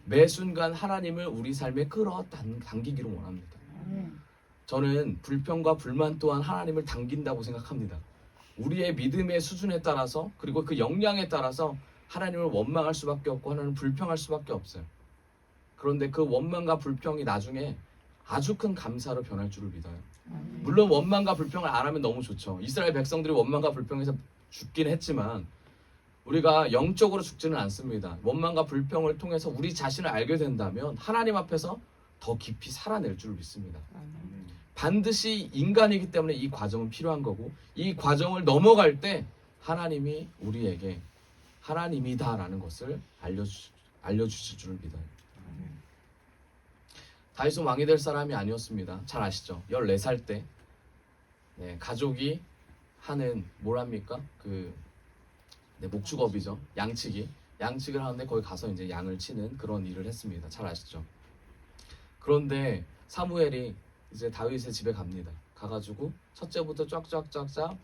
매 순간 하나님을 우리 삶에 끌어당기기를 원합니다. 저는 불평과 불만 또한 하나님을 당긴다고 생각합니다. 우리의 믿음의 수준에 따라서 그리고 그 역량에 따라서 하나님을 원망할 수밖에 없고 하나님을 불평할 수밖에 없어요. 그런데 그 원망과 불평이 나중에 아주 큰 감사로 변할 줄을 믿어요. 물론 원망과 불평을 안 하면 너무 좋죠. 이스라엘 백성들이 원망과 불평에서 죽긴 했지만 우리가 영적으로 죽지는 않습니다. 원망과 불평을 통해서 우리 자신을 알게 된다면 하나님 앞에서 더 깊이 살아낼 줄을 믿습니다. 반드시 인간이기 때문에 이 과정은 필요한 거고 이 과정을 넘어갈 때 하나님이 우리에게 하나님이다라는 것을 알려주실 줄을 믿어요. 다윗은 왕이 될 사람이 아니었습니다. 잘 아시죠? 14살 때 가족이 하는 뭐랍니까? 목축업이죠. 양치기를 하는데 거기 가서 이제 양을 치는 그런 일을 했습니다. 잘 아시죠? 그런데 사무엘이 이제 다윗의 집에 갑니다. 가가지고 첫째부터 쫙쫙쫙쫙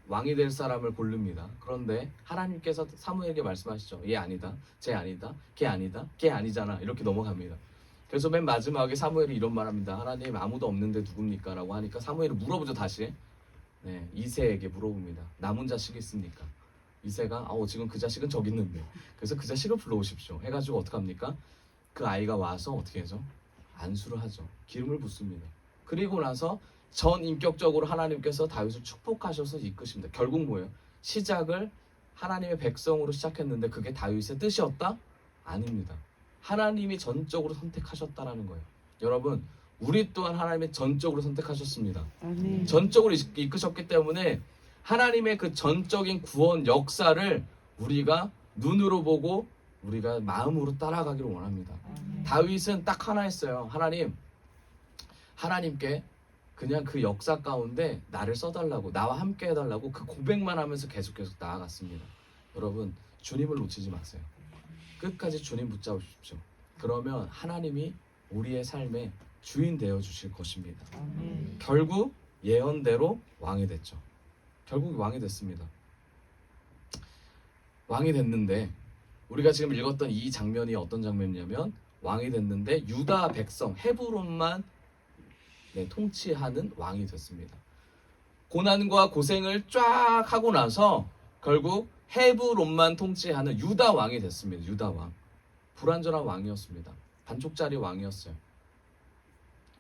왕이 될 사람을 고릅니다. 그런데 하나님께서 사무엘에게 말씀하시죠. 얘 아니다, 쟤 아니다, 걔 아니다, 걔 아니잖아 이렇게 넘어갑니다. 그래서 맨 마지막에 사무엘이 이런 말합니다. 하나님, 아무도 없는데 누굽니까? 라고 하니까 사무엘이 물어보죠. 다시 이새에게 물어봅니다. 남은 자식이 있습니까? 이새가 지금 그 자식은 저기 있는데 그래서 그 자식을 불러오십시오 해가지고 어떡합니까? 그 아이가 와서 어떻게 하죠? 안수를 하죠. 기름을 붓습니다. 그리고 나서 전인격적으로 하나님께서 다윗을 축복하셔서 이끄십니다. 결국 뭐예요? 시작을 하나님의 백성으로 시작했는데 그게 다윗의 뜻이었다? 아닙니다. 하나님이 전적으로 선택하셨다라는 거예요. 여러분, 우리 또한 하나님이 전적으로 선택하셨습니다. 아멘. 전적으로 이끄셨기 때문에 하나님의 그 전적인 구원 역사를 우리가 눈으로 보고 우리가 마음으로 따라가기를 원합니다. 다윗은 딱 하나 했어요. 하나님께 그냥 그 역사 가운데 나를 써달라고, 나와 함께 해달라고 그 고백만 하면서 계속 나아갔습니다. 여러분, 주님을 놓치지 마세요. 끝까지 주님 붙잡으십시오. 그러면 하나님이 우리의 삶의 주인 되어 주실 것입니다. 결국 예언대로 왕이 됐죠. 결국 왕이 됐습니다. 왕이 됐는데 우리가 지금 읽었던 이 장면이 어떤 장면이냐면 왕이 됐는데 유다 백성 헤브론만 통치하는 왕이 됐습니다. 고난과 고생을 쫙 하고 나서 결국 헤브론만 통치하는 유다 왕이 됐습니다. 유다 왕. 불완전한 왕이었습니다. 반쪽짜리 왕이었어요.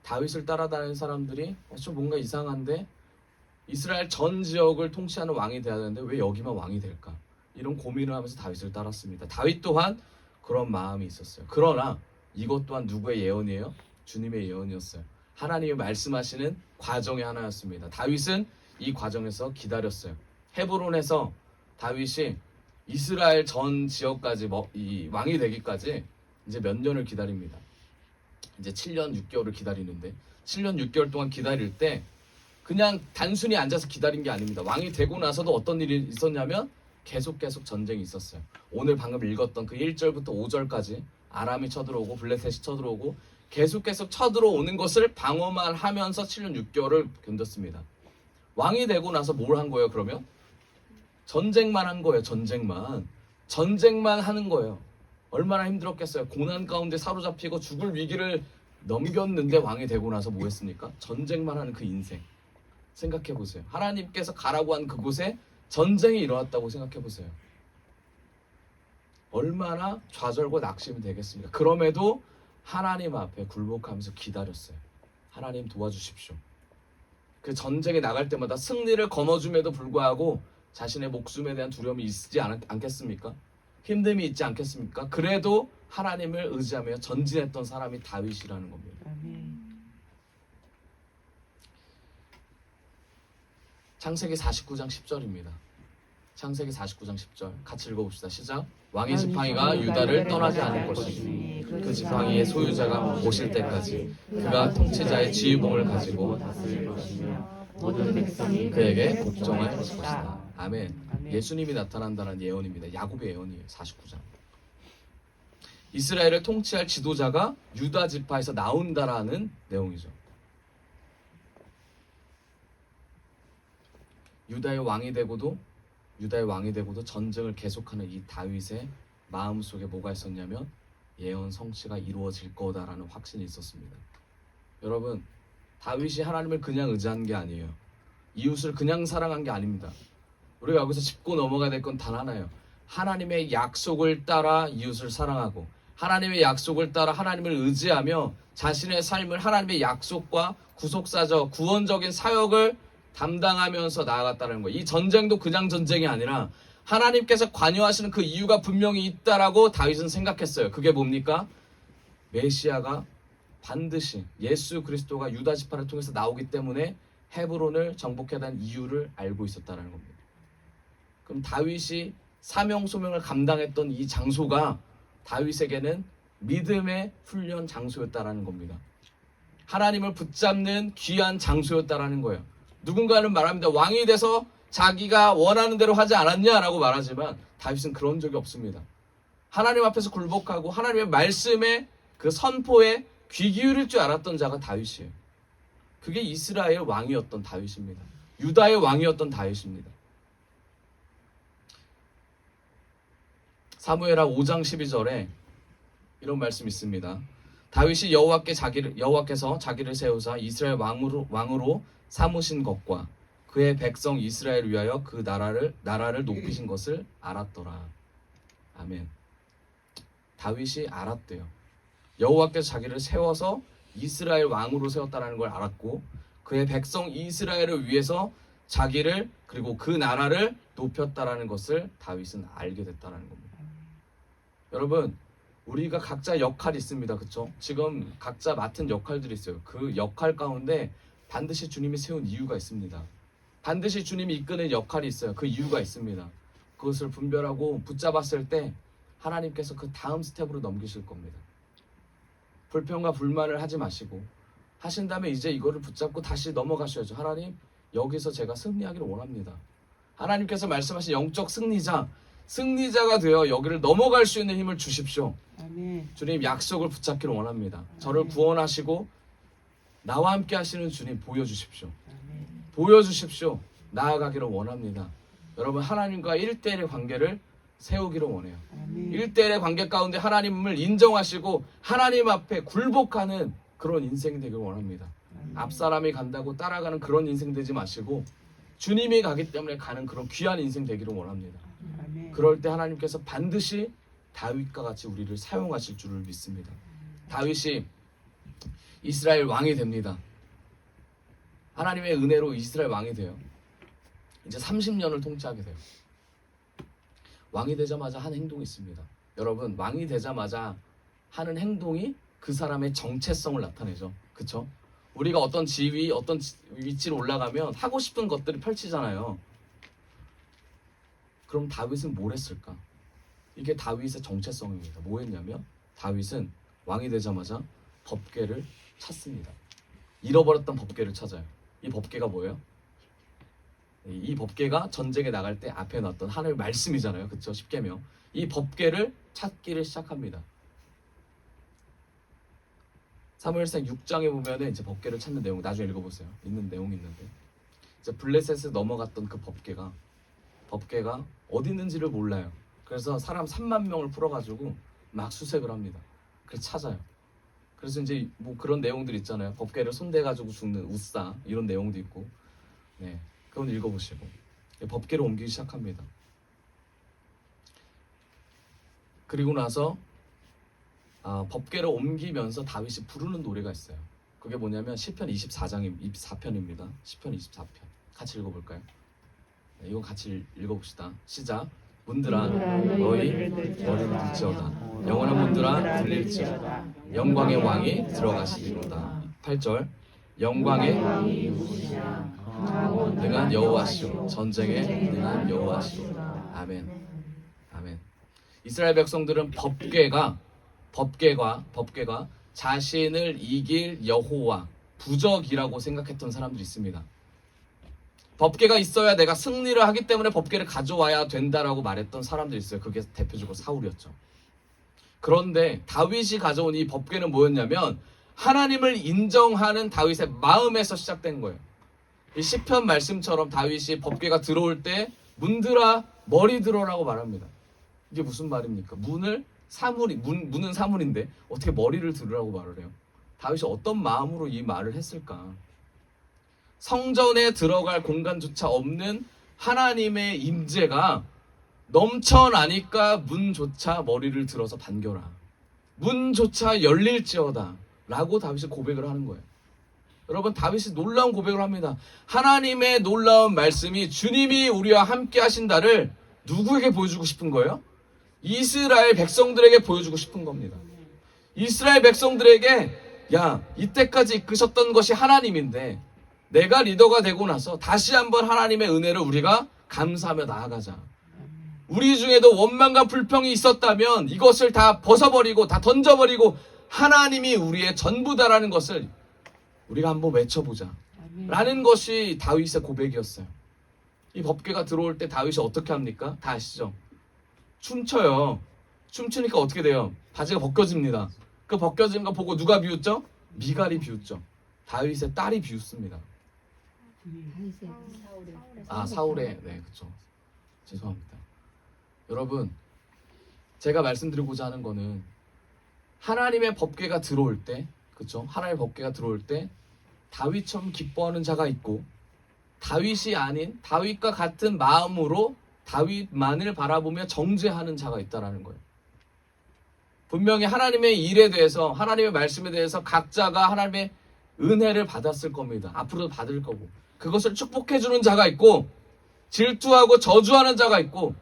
다윗을 따라다니는 사람들이 좀 뭔가 이상한데 이스라엘 전 지역을 통치하는 왕이 돼야 되는데 왜 여기만 왕이 될까? 이런 고민을 하면서 다윗을 따랐습니다. 다윗 또한 그런 마음이 있었어요. 그러나 이것 또한 누구의 예언이에요? 주님의 예언이었어요. 하나님이 말씀하시는 과정의 하나였습니다. 다윗은 이 과정에서 기다렸어요. 헤브론에서 다윗이 이스라엘 전 지역까지 이 왕이 되기까지 이제 몇 년을 기다립니다. 이제 7년 6개월을 기다리는데 7년 6개월 동안 기다릴 때 그냥 단순히 앉아서 기다린 게 아닙니다. 왕이 되고 나서도 어떤 일이 있었냐면 계속 전쟁이 있었어요. 오늘 방금 읽었던 그 1절부터 5절까지 아람이 쳐들어오고 블레셋이 쳐들어오고 계속 쳐들어오는 것을 방어만 하면서 7년 6개월을 견뎠습니다. 왕이 되고 나서 뭘 한 거예요? 그러면 전쟁만 한 거예요. 전쟁만 하는 거예요. 얼마나 힘들었겠어요. 고난 가운데 사로잡히고 죽을 위기를 넘겼는데 왕이 되고 나서 뭐 했습니까? 전쟁만 하는 그 인생. 생각해 보세요. 하나님께서 가라고 한 그곳에 전쟁이 일어났다고 생각해 보세요. 얼마나 좌절과 낙심이 되겠습니까? 그럼에도 하나님 앞에 굴복하면서 기다렸어요. 하나님 도와주십시오. 그 전쟁에 나갈 때마다 승리를 거머쥰에도 불구하고 자신의 목숨에 대한 두려움이 있지 않겠습니까? 힘듦이 있지 않겠습니까? 그래도 하나님을 의지하며 전진했던 사람이 다윗이라는 겁니다. 창세기 49장 10절입니다. 창세기 49장 10절 같이 읽어봅시다. 시작. 왕의 지팡이가 유다를 떠나지 않을 것이니 그 지팡이의 소유자가 오실 때까지 그가 통치자의 지휘봉을 가지고 다스릴 것이며 모든 백성이 그에게 복종할 것이다. 아멘. 예수님이 나타난다는 예언입니다. 야곱의 예언이에요. 49장. 이스라엘을 통치할 지도자가 유다 지파에서 나온다라는 내용이죠. 유다의 왕이 되고도 전쟁을 계속하는 이 다윗의 마음속에 뭐가 있었냐면 예언 성취가 이루어질 거다라는 확신이 있었습니다. 여러분, 다윗이 하나님을 그냥 의지한 게 아니에요. 이웃을 그냥 사랑한 게 아닙니다. 우리가 여기서 짚고 넘어가야 될 건 단 하나예요. 하나님의 약속을 따라 이웃을 사랑하고 하나님의 약속을 따라 하나님을 의지하며 자신의 삶을 하나님의 약속과 구속사적 구원적인 사역을 담당하면서 나아갔다는 거예요. 이 전쟁도 그냥 전쟁이 아니라 하나님께서 관여하시는 그 이유가 분명히 있다라고 다윗은 생각했어요. 그게 뭡니까? 메시아가 반드시 예수 그리스도가 유다 지파를 통해서 나오기 때문에 헤브론을 정복해야 하는 이유를 알고 있었다는 겁니다. 그럼 다윗이 사명 소명을 감당했던 이 장소가 다윗에게는 믿음의 훈련 장소였다라는 겁니다. 하나님을 붙잡는 귀한 장소였다라는 거예요. 누군가는 말합니다. 왕이 돼서 자기가 원하는 대로 하지 않았냐라고 말하지만 다윗은 그런 적이 없습니다. 하나님 앞에서 굴복하고 하나님의 말씀에 그 선포에 귀 기울일 줄 알았던 자가 다윗이에요. 그게 이스라엘 왕이었던 다윗입니다. 유다의 왕이었던 다윗입니다. 사무엘하 5장 12절에 이런 말씀이 있습니다. 다윗이 여호와께서 자기를 세우사 이스라엘 왕으로 삼으신 것과 그의 백성 이스라엘을 위하여 그 나라를 높이신 것을 알았더라. 아멘. 다윗이 알았대요. 여호와께서 자기를 세워서 이스라엘 왕으로 세웠다는 걸 알았고 그의 백성 이스라엘을 위해서 자기를 그리고 그 나라를 높였다라는 것을 다윗은 알게 됐다는 겁니다. 여러분, 우리가 각자 역할이 있습니다. 그렇죠? 지금 각자 맡은 역할들이 있어요. 그 역할 가운데 반드시 주님이 세운 이유가 있습니다. 반드시 주님이 이끄는 역할이 있어요. 그 이유가 있습니다. 그것을 분별하고 붙잡았을 때 하나님께서 그 다음 스텝으로 넘기실 겁니다. 불평과 불만을 하지 마시고 하신 다음에 이제 이거를 붙잡고 다시 넘어가셔야죠. 하나님, 여기서 제가 승리하기를 원합니다. 하나님께서 말씀하신 영적 승리자가 되어 여기를 넘어갈 수 있는 힘을 주십시오. 아멘. 주님, 약속을 붙잡기를 원합니다. 저를 구원하시고 나와 함께 하시는 주님 보여주십시오. 보여주십시오. 나아가기를 원합니다. 여러분, 하나님과 1대1의 관계를 세우기를 원해요. 1대1의 관계 가운데 하나님을 인정하시고 하나님 앞에 굴복하는 그런 인생이 되길 원합니다. 앞사람이 간다고 따라가는 그런 인생 되지 마시고 주님이 가기 때문에 가는 그런 귀한 인생 되기를 원합니다. 그럴 때 하나님께서 반드시 다윗과 같이 우리를 사용하실 줄을 믿습니다. 다윗이 이스라엘 왕이 됩니다. 하나님의 은혜로 이스라엘 왕이 돼요. 이제 30년을 통치하게 돼요. 왕이 되자마자 한 행동이 있습니다. 여러분, 왕이 되자마자 하는 행동이 그 사람의 정체성을 나타내죠. 그쵸? 우리가 어떤 지위, 어떤 위치로 올라가면 하고 싶은 것들을 펼치잖아요. 그럼 다윗은 뭘 했을까? 이게 다윗의 정체성입니다. 뭐 했냐면 다윗은 왕이 되자마자 법궤를 찾습니다. 잃어버렸던 법궤를 찾아요. 이 법궤가 뭐예요? 이 법궤가 전쟁에 나갈 때 앞에 놨던 하나님의 말씀이잖아요. 그렇죠? 십계명. 이 법궤를 찾기를 시작합니다. 사무엘상 6장에 보면은 이제 법궤를 찾는 내용 나중에 읽어보세요. 있는 내용이 있는데 이제 블레셋에 넘어갔던 그 법궤가 어디 있는지를 몰라요. 그래서 사람 3만 명을 풀어가지고 막 수색을 합니다. 그래서 찾아요. 그래서 이제 뭐 그런 내용들 있잖아요. 법궤를 손대가지고 죽는 우싸 이런 내용도 있고, 네, 그건 읽어보시고 법궤를 옮기기 시작합니다. 그리고 나서 법궤를 옮기면서 다윗이 부르는 노래가 있어요. 그게 뭐냐면 시편 24편입니다. 시편 24편 같이 읽어볼까요? 네, 이건 같이 읽어봅시다. 시작. 문들아 너희 머리를 들지어다. 영원한 문들아 들릴지어다. 영광의 왕이 들어가시리로다. 8절. 영광의 왕이 누구시냐? 강하고 능한 여호와시오. 전쟁에 능한 여호와시오. 아멘. 아멘. 이스라엘 백성들은 법궤가 자신을 이길 여호와, 부적이라고 생각했던 사람들이 있습니다. 법궤가 있어야 내가 승리를 하기 때문에 법궤를 가져와야 된다라고 말했던 사람들이 있어요. 그게 대표적으로 사울이었죠. 그런데 다윗이 가져온 이 법궤는 뭐였냐면 하나님을 인정하는 다윗의 마음에서 시작된 거예요. 이 시편 말씀처럼 다윗이 법궤가 들어올 때 문들아 머리 들어라고 말합니다. 이게 무슨 말입니까? 문은 사물인데 어떻게 머리를 들으라고 말을 해요? 다윗이 어떤 마음으로 이 말을 했을까? 성전에 들어갈 공간조차 없는 하나님의 임재가 넘쳐나니까 문조차 머리를 들어서 반겨라. 문조차 열릴지어다 라고 다윗이 고백을 하는 거예요. 여러분, 다윗이 놀라운 고백을 합니다. 하나님의 놀라운 말씀이 주님이 우리와 함께 하신다를 누구에게 보여주고 싶은 거예요? 이스라엘 백성들에게 보여주고 싶은 겁니다. 이스라엘 백성들에게 야, 이때까지 이끄셨던 것이 하나님인데 내가 리더가 되고 나서 다시 한번 하나님의 은혜를 우리가 감사하며 나아가자. 우리 중에도 원망과 불평이 있었다면 이것을 다 벗어버리고 다 던져버리고 하나님이 우리의 전부다라는 것을 우리가 한번 외쳐보자 라는 것이 다윗의 고백이었어요. 이 법궤가 들어올 때 다윗이 어떻게 합니까? 다 아시죠? 춤춰요. 춤추니까 어떻게 돼요? 바지가 벗겨집니다. 그 벗겨진 거 보고 누가 비웃죠? 미갈이 비웃죠. 다윗의 딸이 비웃습니다. 사울의 네, 그렇죠. 죄송합니다. 여러분, 제가 말씀드리고자 하는 거는 하나님의 법궤가 들어올 때, 그렇죠? 하나님의 법궤가 들어올 때 다윗처럼 기뻐하는 자가 있고 다윗이 아닌 다윗과 같은 마음으로 다윗만을 바라보며 정죄하는 자가 있다라는 거예요. 분명히 하나님의 일에 대해서, 하나님의 말씀에 대해서 각자가 하나님의 은혜를 받았을 겁니다. 앞으로도 받을 거고 그것을 축복해주는 자가 있고 질투하고 저주하는 자가 있고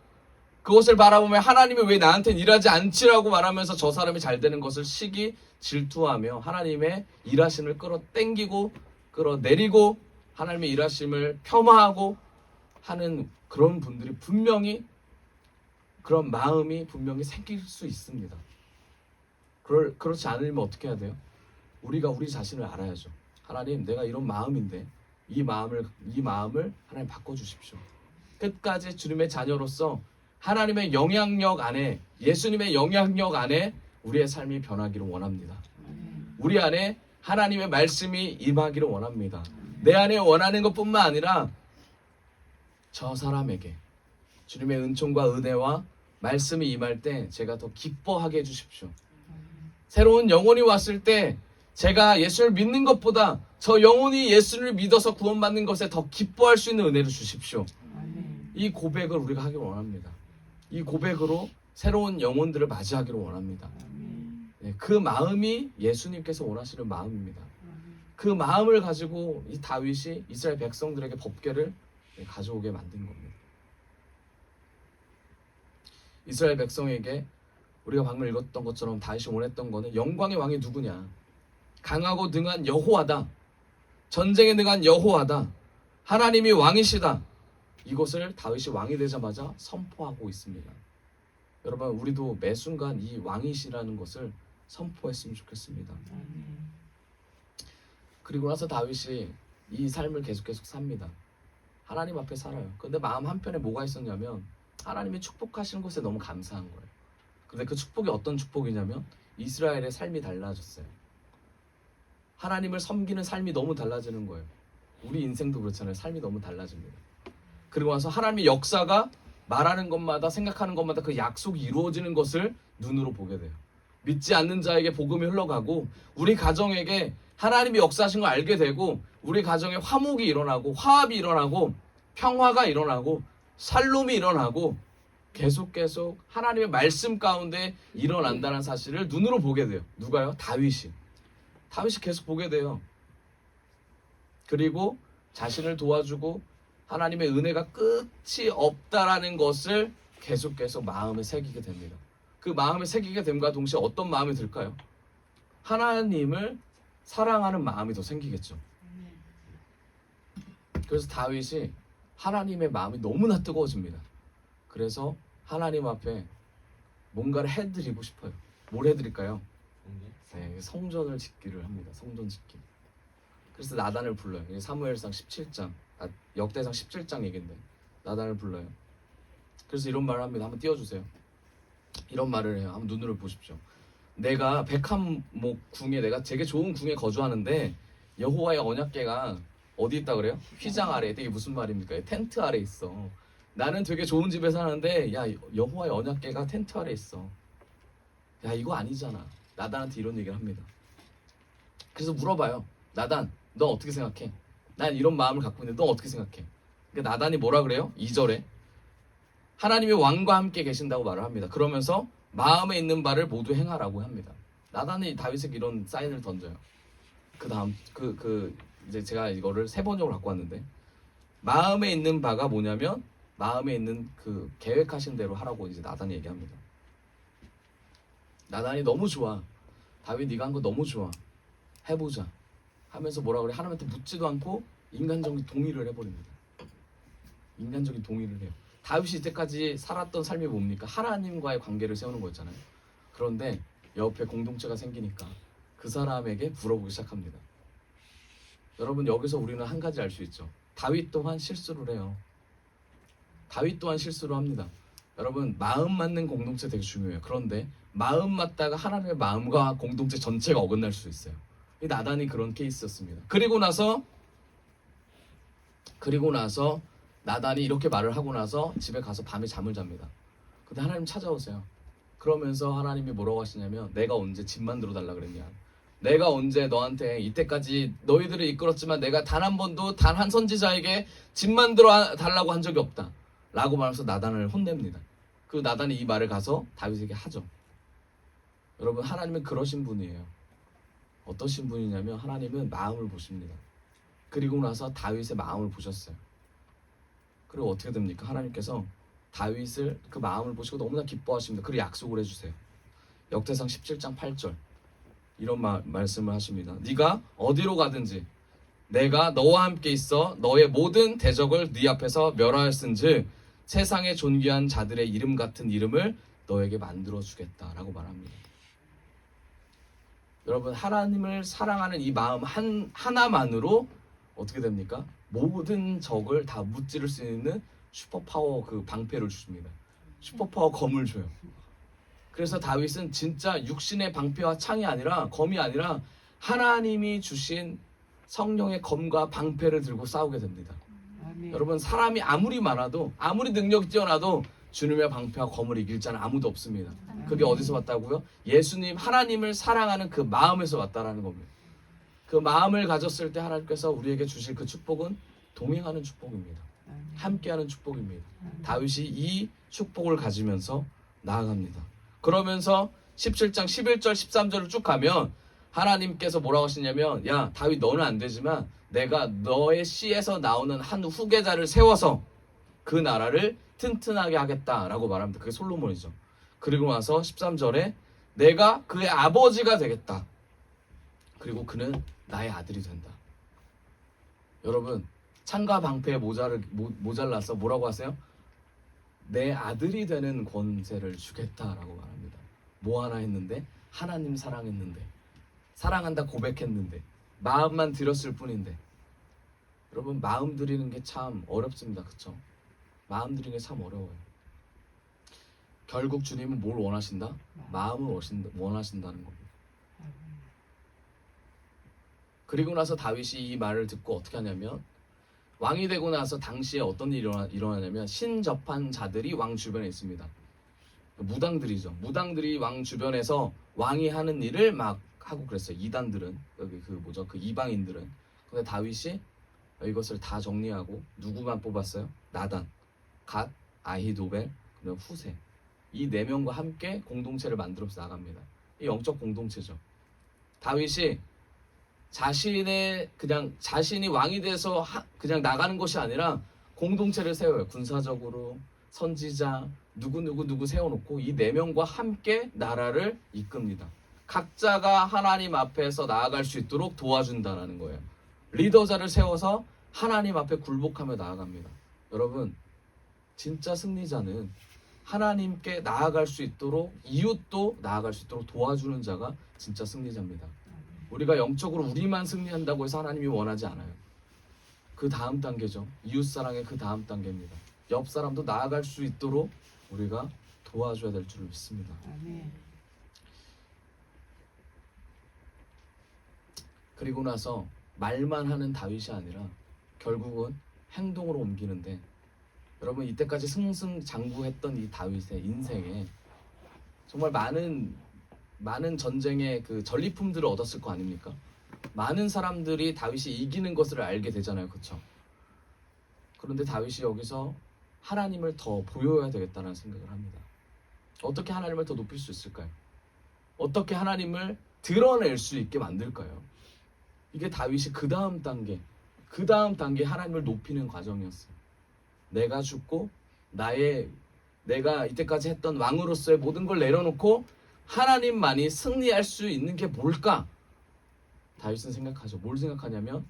그것을 바라보며 하나님이 왜 나한테는 일하지 않지라고 말하면서 저 사람이 잘 되는 것을 질투하며 하나님의 일하심을 끌어당기고 끌어내리고 하나님의 일하심을 폄하하고 하는 그런 분들이 분명히, 그런 마음이 분명히 생길 수 있습니다. 그렇지 않으면 어떻게 해야 돼요? 우리가 우리 자신을 알아야죠. 하나님, 내가 이런 마음인데 이 마음을 하나님 바꿔주십시오. 끝까지 주님의 자녀로서 하나님의 영향력 안에, 예수님의 영향력 안에 우리의 삶이 변하기를 원합니다. 우리 안에 하나님의 말씀이 임하기를 원합니다. 내 안에 원하는 것뿐만 아니라 저 사람에게 주님의 은총과 은혜와 말씀이 임할 때 제가 더 기뻐하게 해주십시오. 새로운 영혼이 왔을 때 제가 예수를 믿는 것보다 저 영혼이 예수를 믿어서 구원받는 것에 더 기뻐할 수 있는 은혜를 주십시오. 이 고백을 우리가 하기를 원합니다. 이 고백으로 새로운 영혼들을 맞이하기를 원합니다. 네, 그 마음이 예수님께서 원하시는 마음입니다. 그 마음을 가지고 이 다윗이 이스라엘 백성들에게 법궤를 가져오게 만든 겁니다. 이스라엘 백성에게 우리가 방금 읽었던 것처럼 다윗이 원했던 거는 영광의 왕이 누구냐? 강하고 능한 여호와다. 전쟁에 능한 여호와다. 하나님이 왕이시다. 이것을 다윗이 왕이 되자마자 선포하고 있습니다. 여러분, 우리도 매 순간 이 왕이시라는 것을 선포했으면 좋겠습니다. 그리고 나서 다윗이 이 삶을 계속 삽니다. 하나님 앞에 살아요. 근데 마음 한편에 뭐가 있었냐면 하나님이 축복하시는 것에 너무 감사한 거예요. 근데 그 축복이 어떤 축복이냐면 이스라엘의 삶이 달라졌어요. 하나님을 섬기는 삶이 너무 달라지는 거예요. 우리 인생도 그렇잖아요. 삶이 너무 달라집니다. 그리고 나서 하나님의 역사가 말하는 것마다, 생각하는 것마다 그 약속이 이루어지는 것을 눈으로 보게 돼요. 믿지 않는 자에게 복음이 흘러가고 우리 가정에게 하나님이 역사하신 걸 알게 되고 우리 가정에 화목이 일어나고 화합이 일어나고 평화가 일어나고 살롬이 일어나고 계속 하나님의 말씀 가운데 일어난다는 사실을 눈으로 보게 돼요. 누가요? 다윗이 계속 보게 돼요. 그리고 자신을 도와주고 하나님의 은혜가 끝이 없다라는 것을 계속 마음에 새기게 됩니다. 그 마음에 새기게 됨과 동시에 어떤 마음이 들까요? 하나님을 사랑하는 마음이 더 생기겠죠. 그래서 다윗이 하나님의 마음이 너무나 뜨거워집니다. 그래서 하나님 앞에 뭔가를 해드리고 싶어요. 뭘 해드릴까요? 네, 성전을 짓기를 합니다. 성전 짓기. 그래서 나단을 불러요. 이게 사무엘상 17장, 역대상 17장 얘긴데 나단을 불러요. 그래서 이런 말을 합니다. 한번 띄워주세요. 이런 말을 해요. 한번 눈으로 보십시오. 내가 백합목 궁에, 내가 되게 좋은 궁에 거주하는데 여호와의 언약궤가 어디 있다 그래요? 휘장 아래. 이게 무슨 말입니까? 텐트 아래 있어. 나는 되게 좋은 집에 사는데 야, 여호와의 언약궤가 텐트 아래 있어. 야, 이거 아니잖아. 나단한테 이런 얘기를 합니다. 그래서 물어봐요. 나단, 너 어떻게 생각해? 난 이런 마음을 갖고 있는데 너 어떻게 생각해? 그러니까 나단이 뭐라 그래요? 2절에 하나님이 왕과 함께 계신다고 말을 합니다. 그러면서 마음에 있는 바를 모두 행하라고 합니다. 나단이 다윗에게 이런 사인을 던져요. 그 다음 이제 제가 이거를 세 번역으로 갖고 왔는데, 마음에 있는 바가 뭐냐면 마음에 있는 그 계획하신 대로 하라고 이제 나단이 얘기합니다. 나단이 너무 좋아. 다윗 네가 한 거 너무 좋아. 해보자 하면서 뭐라 그래? 하나님한테 묻지도 않고 인간적인 동의를 해버립니다. 인간적인 동의를 해요. 다윗이 이때까지 살았던 삶이 뭡니까? 하나님과의 관계를 세우는 거였잖아요. 그런데 옆에 공동체가 생기니까 그 사람에게 물어보기 시작합니다. 여러분, 여기서 우리는 한 가지 알 수 있죠. 다윗 또한 실수를 해요. 다윗 또한 실수를 합니다. 여러분, 마음 맞는 공동체 되게 중요해요. 그런데 마음 맞다가 하나님의 마음과 공동체 전체가 어긋날 수 있어요. 이 나단이 그런 케이스였습니다. 그리고 나서 나단이 이렇게 말을 하고 나서 집에 가서 밤에 잠을 잡니다. 근데 하나님 찾아오세요. 그러면서 하나님이 뭐라고 하시냐면, 내가 언제 집 만들어 달라 그랬냐? 내가 언제 너한테 이때까지 너희들을 이끌었지만 내가 단 한 번도 단 한 선지자에게 집 만들어 달라고 한 적이 없다 라고 말하면서 나단을 혼냅니다. 그 나단이 이 말을 가서 다윗에게 하죠. 여러분, 하나님은 그러신 분이에요. 어떠신 분이냐면 하나님은 마음을 보십니다. 그리고 나서 다윗의 마음을 보셨어요. 그리고 어떻게 됩니까? 하나님께서 다윗을 그 마음을 보시고 너무나 기뻐하십니다. 그리고 약속을 해주세요. 역대상 17장 8절 이런 말씀을 하십니다. 네가 어디로 가든지 내가 너와 함께 있어 너의 모든 대적을 네 앞에서 멸하였은즉 세상의 존귀한 자들의 이름 같은 이름을 너에게 만들어 주겠다라고 말합니다. 여러분, 하나님을 사랑하는 이 마음 하나만으로 어떻게 됩니까? 모든 적을 다 무찌를 수 있는 슈퍼파워 그 방패를 주십니다. 슈퍼파워 검을 줘요. 그래서 다윗은 진짜 육신의 방패와 창이 아니라, 검이 아니라 하나님이 주신 성령의 검과 방패를 들고 싸우게 됩니다. 아멘. 여러분, 사람이 아무리 많아도, 아무리 능력이 뛰어나도 주님의 방패와 검을 이길 자는 아무도 없습니다. 그게 어디서 왔다고요? 예수님, 하나님을 사랑하는 그 마음에서 왔다라는 겁니다. 그 마음을 가졌을 때 하나님께서 우리에게 주실 그 축복은 동행하는 축복입니다. 함께하는 축복입니다. 다윗이 이 축복을 가지면서 나아갑니다. 그러면서 17장 11절 13절을 쭉 가면 하나님께서 뭐라고 하시냐면, 야 다윗, 너는 안 되지만 내가 너의 씨에서 나오는 한 후계자를 세워서 그 나라를 튼튼하게 하겠다라고 말합니다. 그게 솔로몬이죠. 그리고 나서 13절에 내가 그의 아버지가 되겠다. 그리고 그는 나의 아들이 된다. 여러분, 창과 방패에 모자라서 뭐라고 하세요? 내 아들이 되는 권세를 주겠다라고 말합니다. 뭐 하나 했는데? 하나님 사랑했는데, 사랑한다 고백했는데, 마음만 드렸을 뿐인데. 여러분, 마음 드리는 게 참 어렵습니다. 그쵸? 마음 드리는 게 참 어려워요. 결국 주님은 뭘 원하신다? 마음을 원하신다는 겁니다. 그리고 나서 다윗이 이 말을 듣고 어떻게 하냐면, 왕이 되고 나서 당시에 어떤 일이 일어나냐면, 신접한 자들이 왕 주변에 있습니다. 무당들이죠. 무당들이 왕 주변에서 왕이 하는 일을 막 하고 그랬어요. 이단들은, 여기 그 이방인들은. 근데 다윗이 이것을 다 정리하고 누구만 뽑았어요? 나단, 갓, 아히도벨, 그다음 후세. 이 네 명과 함께 공동체를 만들어서 나갑니다. 이 영적 공동체죠. 다윗이 자신이 왕이 돼서 그냥 나가는 것이 아니라 공동체를 세워요. 군사적으로 선지자 누구 세워놓고 이 네 명과 함께 나라를 이끕니다. 각자가 하나님 앞에서 나아갈 수 있도록 도와준다는 거예요. 리더자를 세워서 하나님 앞에 굴복하며 나아갑니다. 여러분, 진짜 승리자는 하나님께 나아갈 수 있도록, 이웃도 나아갈 수 있도록 도와주는 자가 진짜 승리자입니다. 우리가 영적으로 우리만 승리한다고 해서 하나님이 원하지 않아요. 그 다음 단계죠. 이웃사랑의 그 다음 단계입니다. 옆 사람도 나아갈 수 있도록 우리가 도와줘야 될 줄을 믿습니다. 아멘. 그리고 나서 말만 하는 다윗이 아니라 결국은 행동으로 옮기는데, 여러분, 이때까지 승승장구했던 이 다윗의 인생에 정말 많은 전쟁의 그 전리품들을 얻었을 거 아닙니까? 많은 사람들이 다윗이 이기는 것을 알게 되잖아요, 그렇죠? 그런데 다윗이 여기서 하나님을 더 보여야 되겠다는 생각을 합니다. 어떻게 하나님을 더 높일 수 있을까요? 어떻게 하나님을 드러낼 수 있게 만들까요? 이게 다윗이 그 다음 단계 하나님을 높이는 과정이었어요. 내가 죽고 내가 이때까지 했던 왕으로서의 모든 걸 내려놓고 하나님만이 승리할 수 있는 게 뭘까? 다윗은 생각하죠. 뭘 생각하냐면,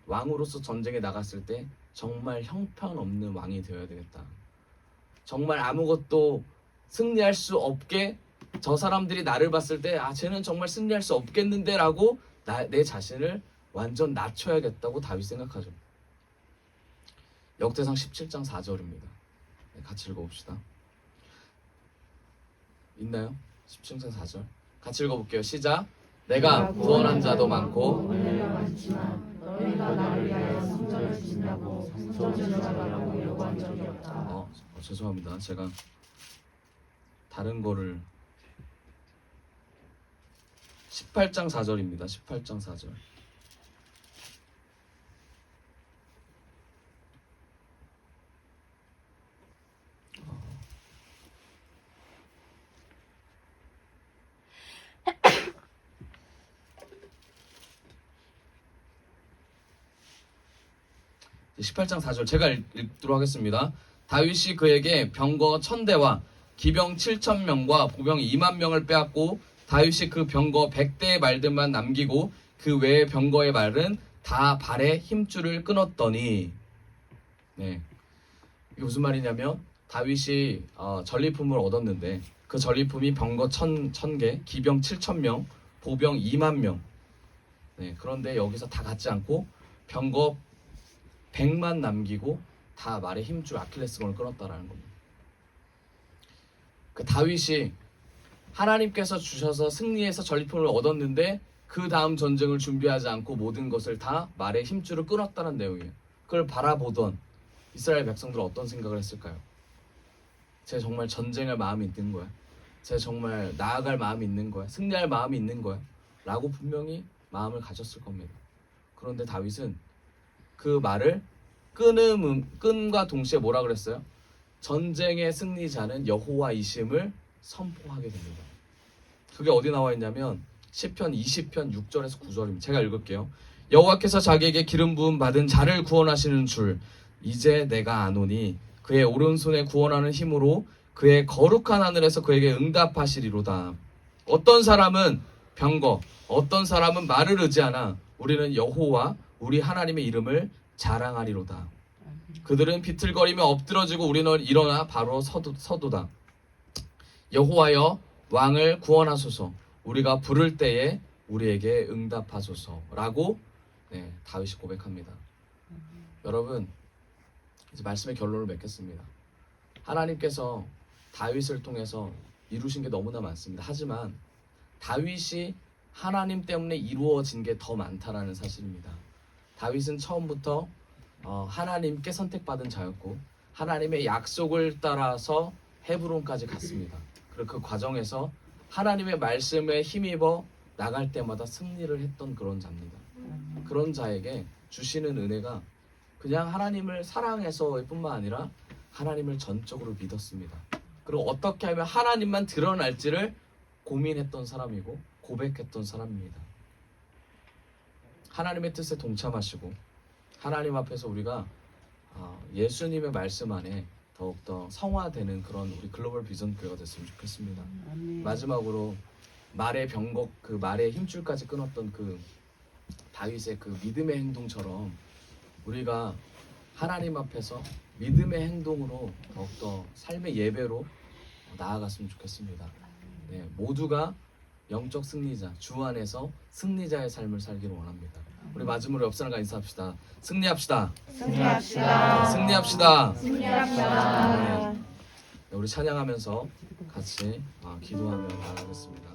왕으로서 전쟁에 나갔을 때 정말 형편없는 왕이 되어야 되겠다. 정말 아무것도 승리할 수 없게, 저 사람들이 나를 봤을 때 쟤는 정말 승리할 수 없겠는데 라고 내 자신을 완전 낮춰야겠다고 다윗 생각하죠. 역대상 17장 4절입니다. 같이 읽어봅시다. 있나요? 17장 4절 같이 읽어볼게요. 시작. 내가 구원한 자도 많고 은혜가 많지만 너희가 나를 위하여 성전을 짓는다고 성전을 요구한 적이 없다. 죄송합니다. 제가 다른 거를 18장 4절입니다. 18장 4절. 네, 18장 4절 제가 읽도록 하겠습니다. 다윗이 그에게 병거 1000대와 기병 7000명과 보병 20000명을 빼앗고 다윗이 그 병거 100대의 말들만 남기고 그 외의 병거의 말은 다 발에 힘줄을 끊었더니, 네, 이게 무슨 말이냐면 다윗이 전리품을 얻었는데 그 전리품이 병거 1000개, 기병 7000명, 보병 20000명. 네, 그런데 여기서 다 갖지 않고 병거 100만 남기고 다 말에 힘줄 아킬레스건을 끊었다라는 겁니다. 그 다윗이 하나님께서 주셔서 승리해서 전리품을 얻었는데 그 다음 전쟁을 준비하지 않고 모든 것을 다 말에 힘줄을 끊었다는 내용이에요. 그걸 바라보던 이스라엘 백성들은 어떤 생각을 했을까요? 제가 정말 전쟁할 마음이 있는 거야? 제가 정말 나아갈 마음이 있는 거야? 승리할 마음이 있는 거야? 라고 분명히 마음을 가졌을 겁니다. 그런데 다윗은 그 말을 끊음과 동시에 뭐라 그랬어요? 전쟁의 승리자는 여호와이심을 선포하게 됩니다. 그게 어디 나와 있냐면 시편 20편 6절에서 9절입니다. 제가 읽을게요. 여호와께서 자기에게 기름 부음 받은 자를 구원하시는 줄 이제 내가 아노니 그의 오른손에 구원하는 힘으로 그의 거룩한 하늘에서 그에게 응답하시리로다. 어떤 사람은 병거, 어떤 사람은 말을 의지하나 우리는 여호와 우리 하나님의 이름을 자랑하리로다. 그들은 비틀거리며 엎드러지고 우리는 일어나 바로 서도다. 여호와여 왕을 구원하소서. 우리가 부를 때에 우리에게 응답하소서라고 다윗이 고백합니다. 여러분, 이제 말씀의 결론을 맺겠습니다. 하나님께서 다윗을 통해서 이루신 게 너무나 많습니다. 하지만 다윗이 하나님 때문에 이루어진 게 더 많다라는 사실입니다. 다윗은 처음부터 하나님께 선택받은 자였고 하나님의 약속을 따라서 헤브론까지 갔습니다. 그리고 그 과정에서 하나님의 말씀에 힘입어 나갈 때마다 승리를 했던 그런 자입니다. 그런 자에게 주시는 은혜가 그냥 하나님을 사랑해서의 뿐만 아니라 하나님을 전적으로 믿었습니다. 그리고 어떻게 하면 하나님만 드러날지를 고민했던 사람이고 고백했던 사람입니다. 하나님의 뜻에 동참하시고 하나님 앞에서 우리가 예수님의 말씀 안에 더욱더 성화되는 그런 우리 글로벌 비전 교회가 됐으면 좋겠습니다. 마지막으로 말의 병거, 그 말의 힘줄까지 끊었던 그 다윗의 그 믿음의 행동처럼 우리가 하나님 앞에서 믿음의 행동으로 더욱더 삶의 예배로 나아갔으면 좋겠습니다. 네, 모두가 영적 승리자, 주 안에서 승리자의 삶을 살기를 원합니다. 우리 마지막으로 옆 사람과 인사합시다. 승리합시다. 승리합시다. 승리합시다. 승리합시다. 네, 우리 찬양하면서 같이 기도하며 나아가겠습니다.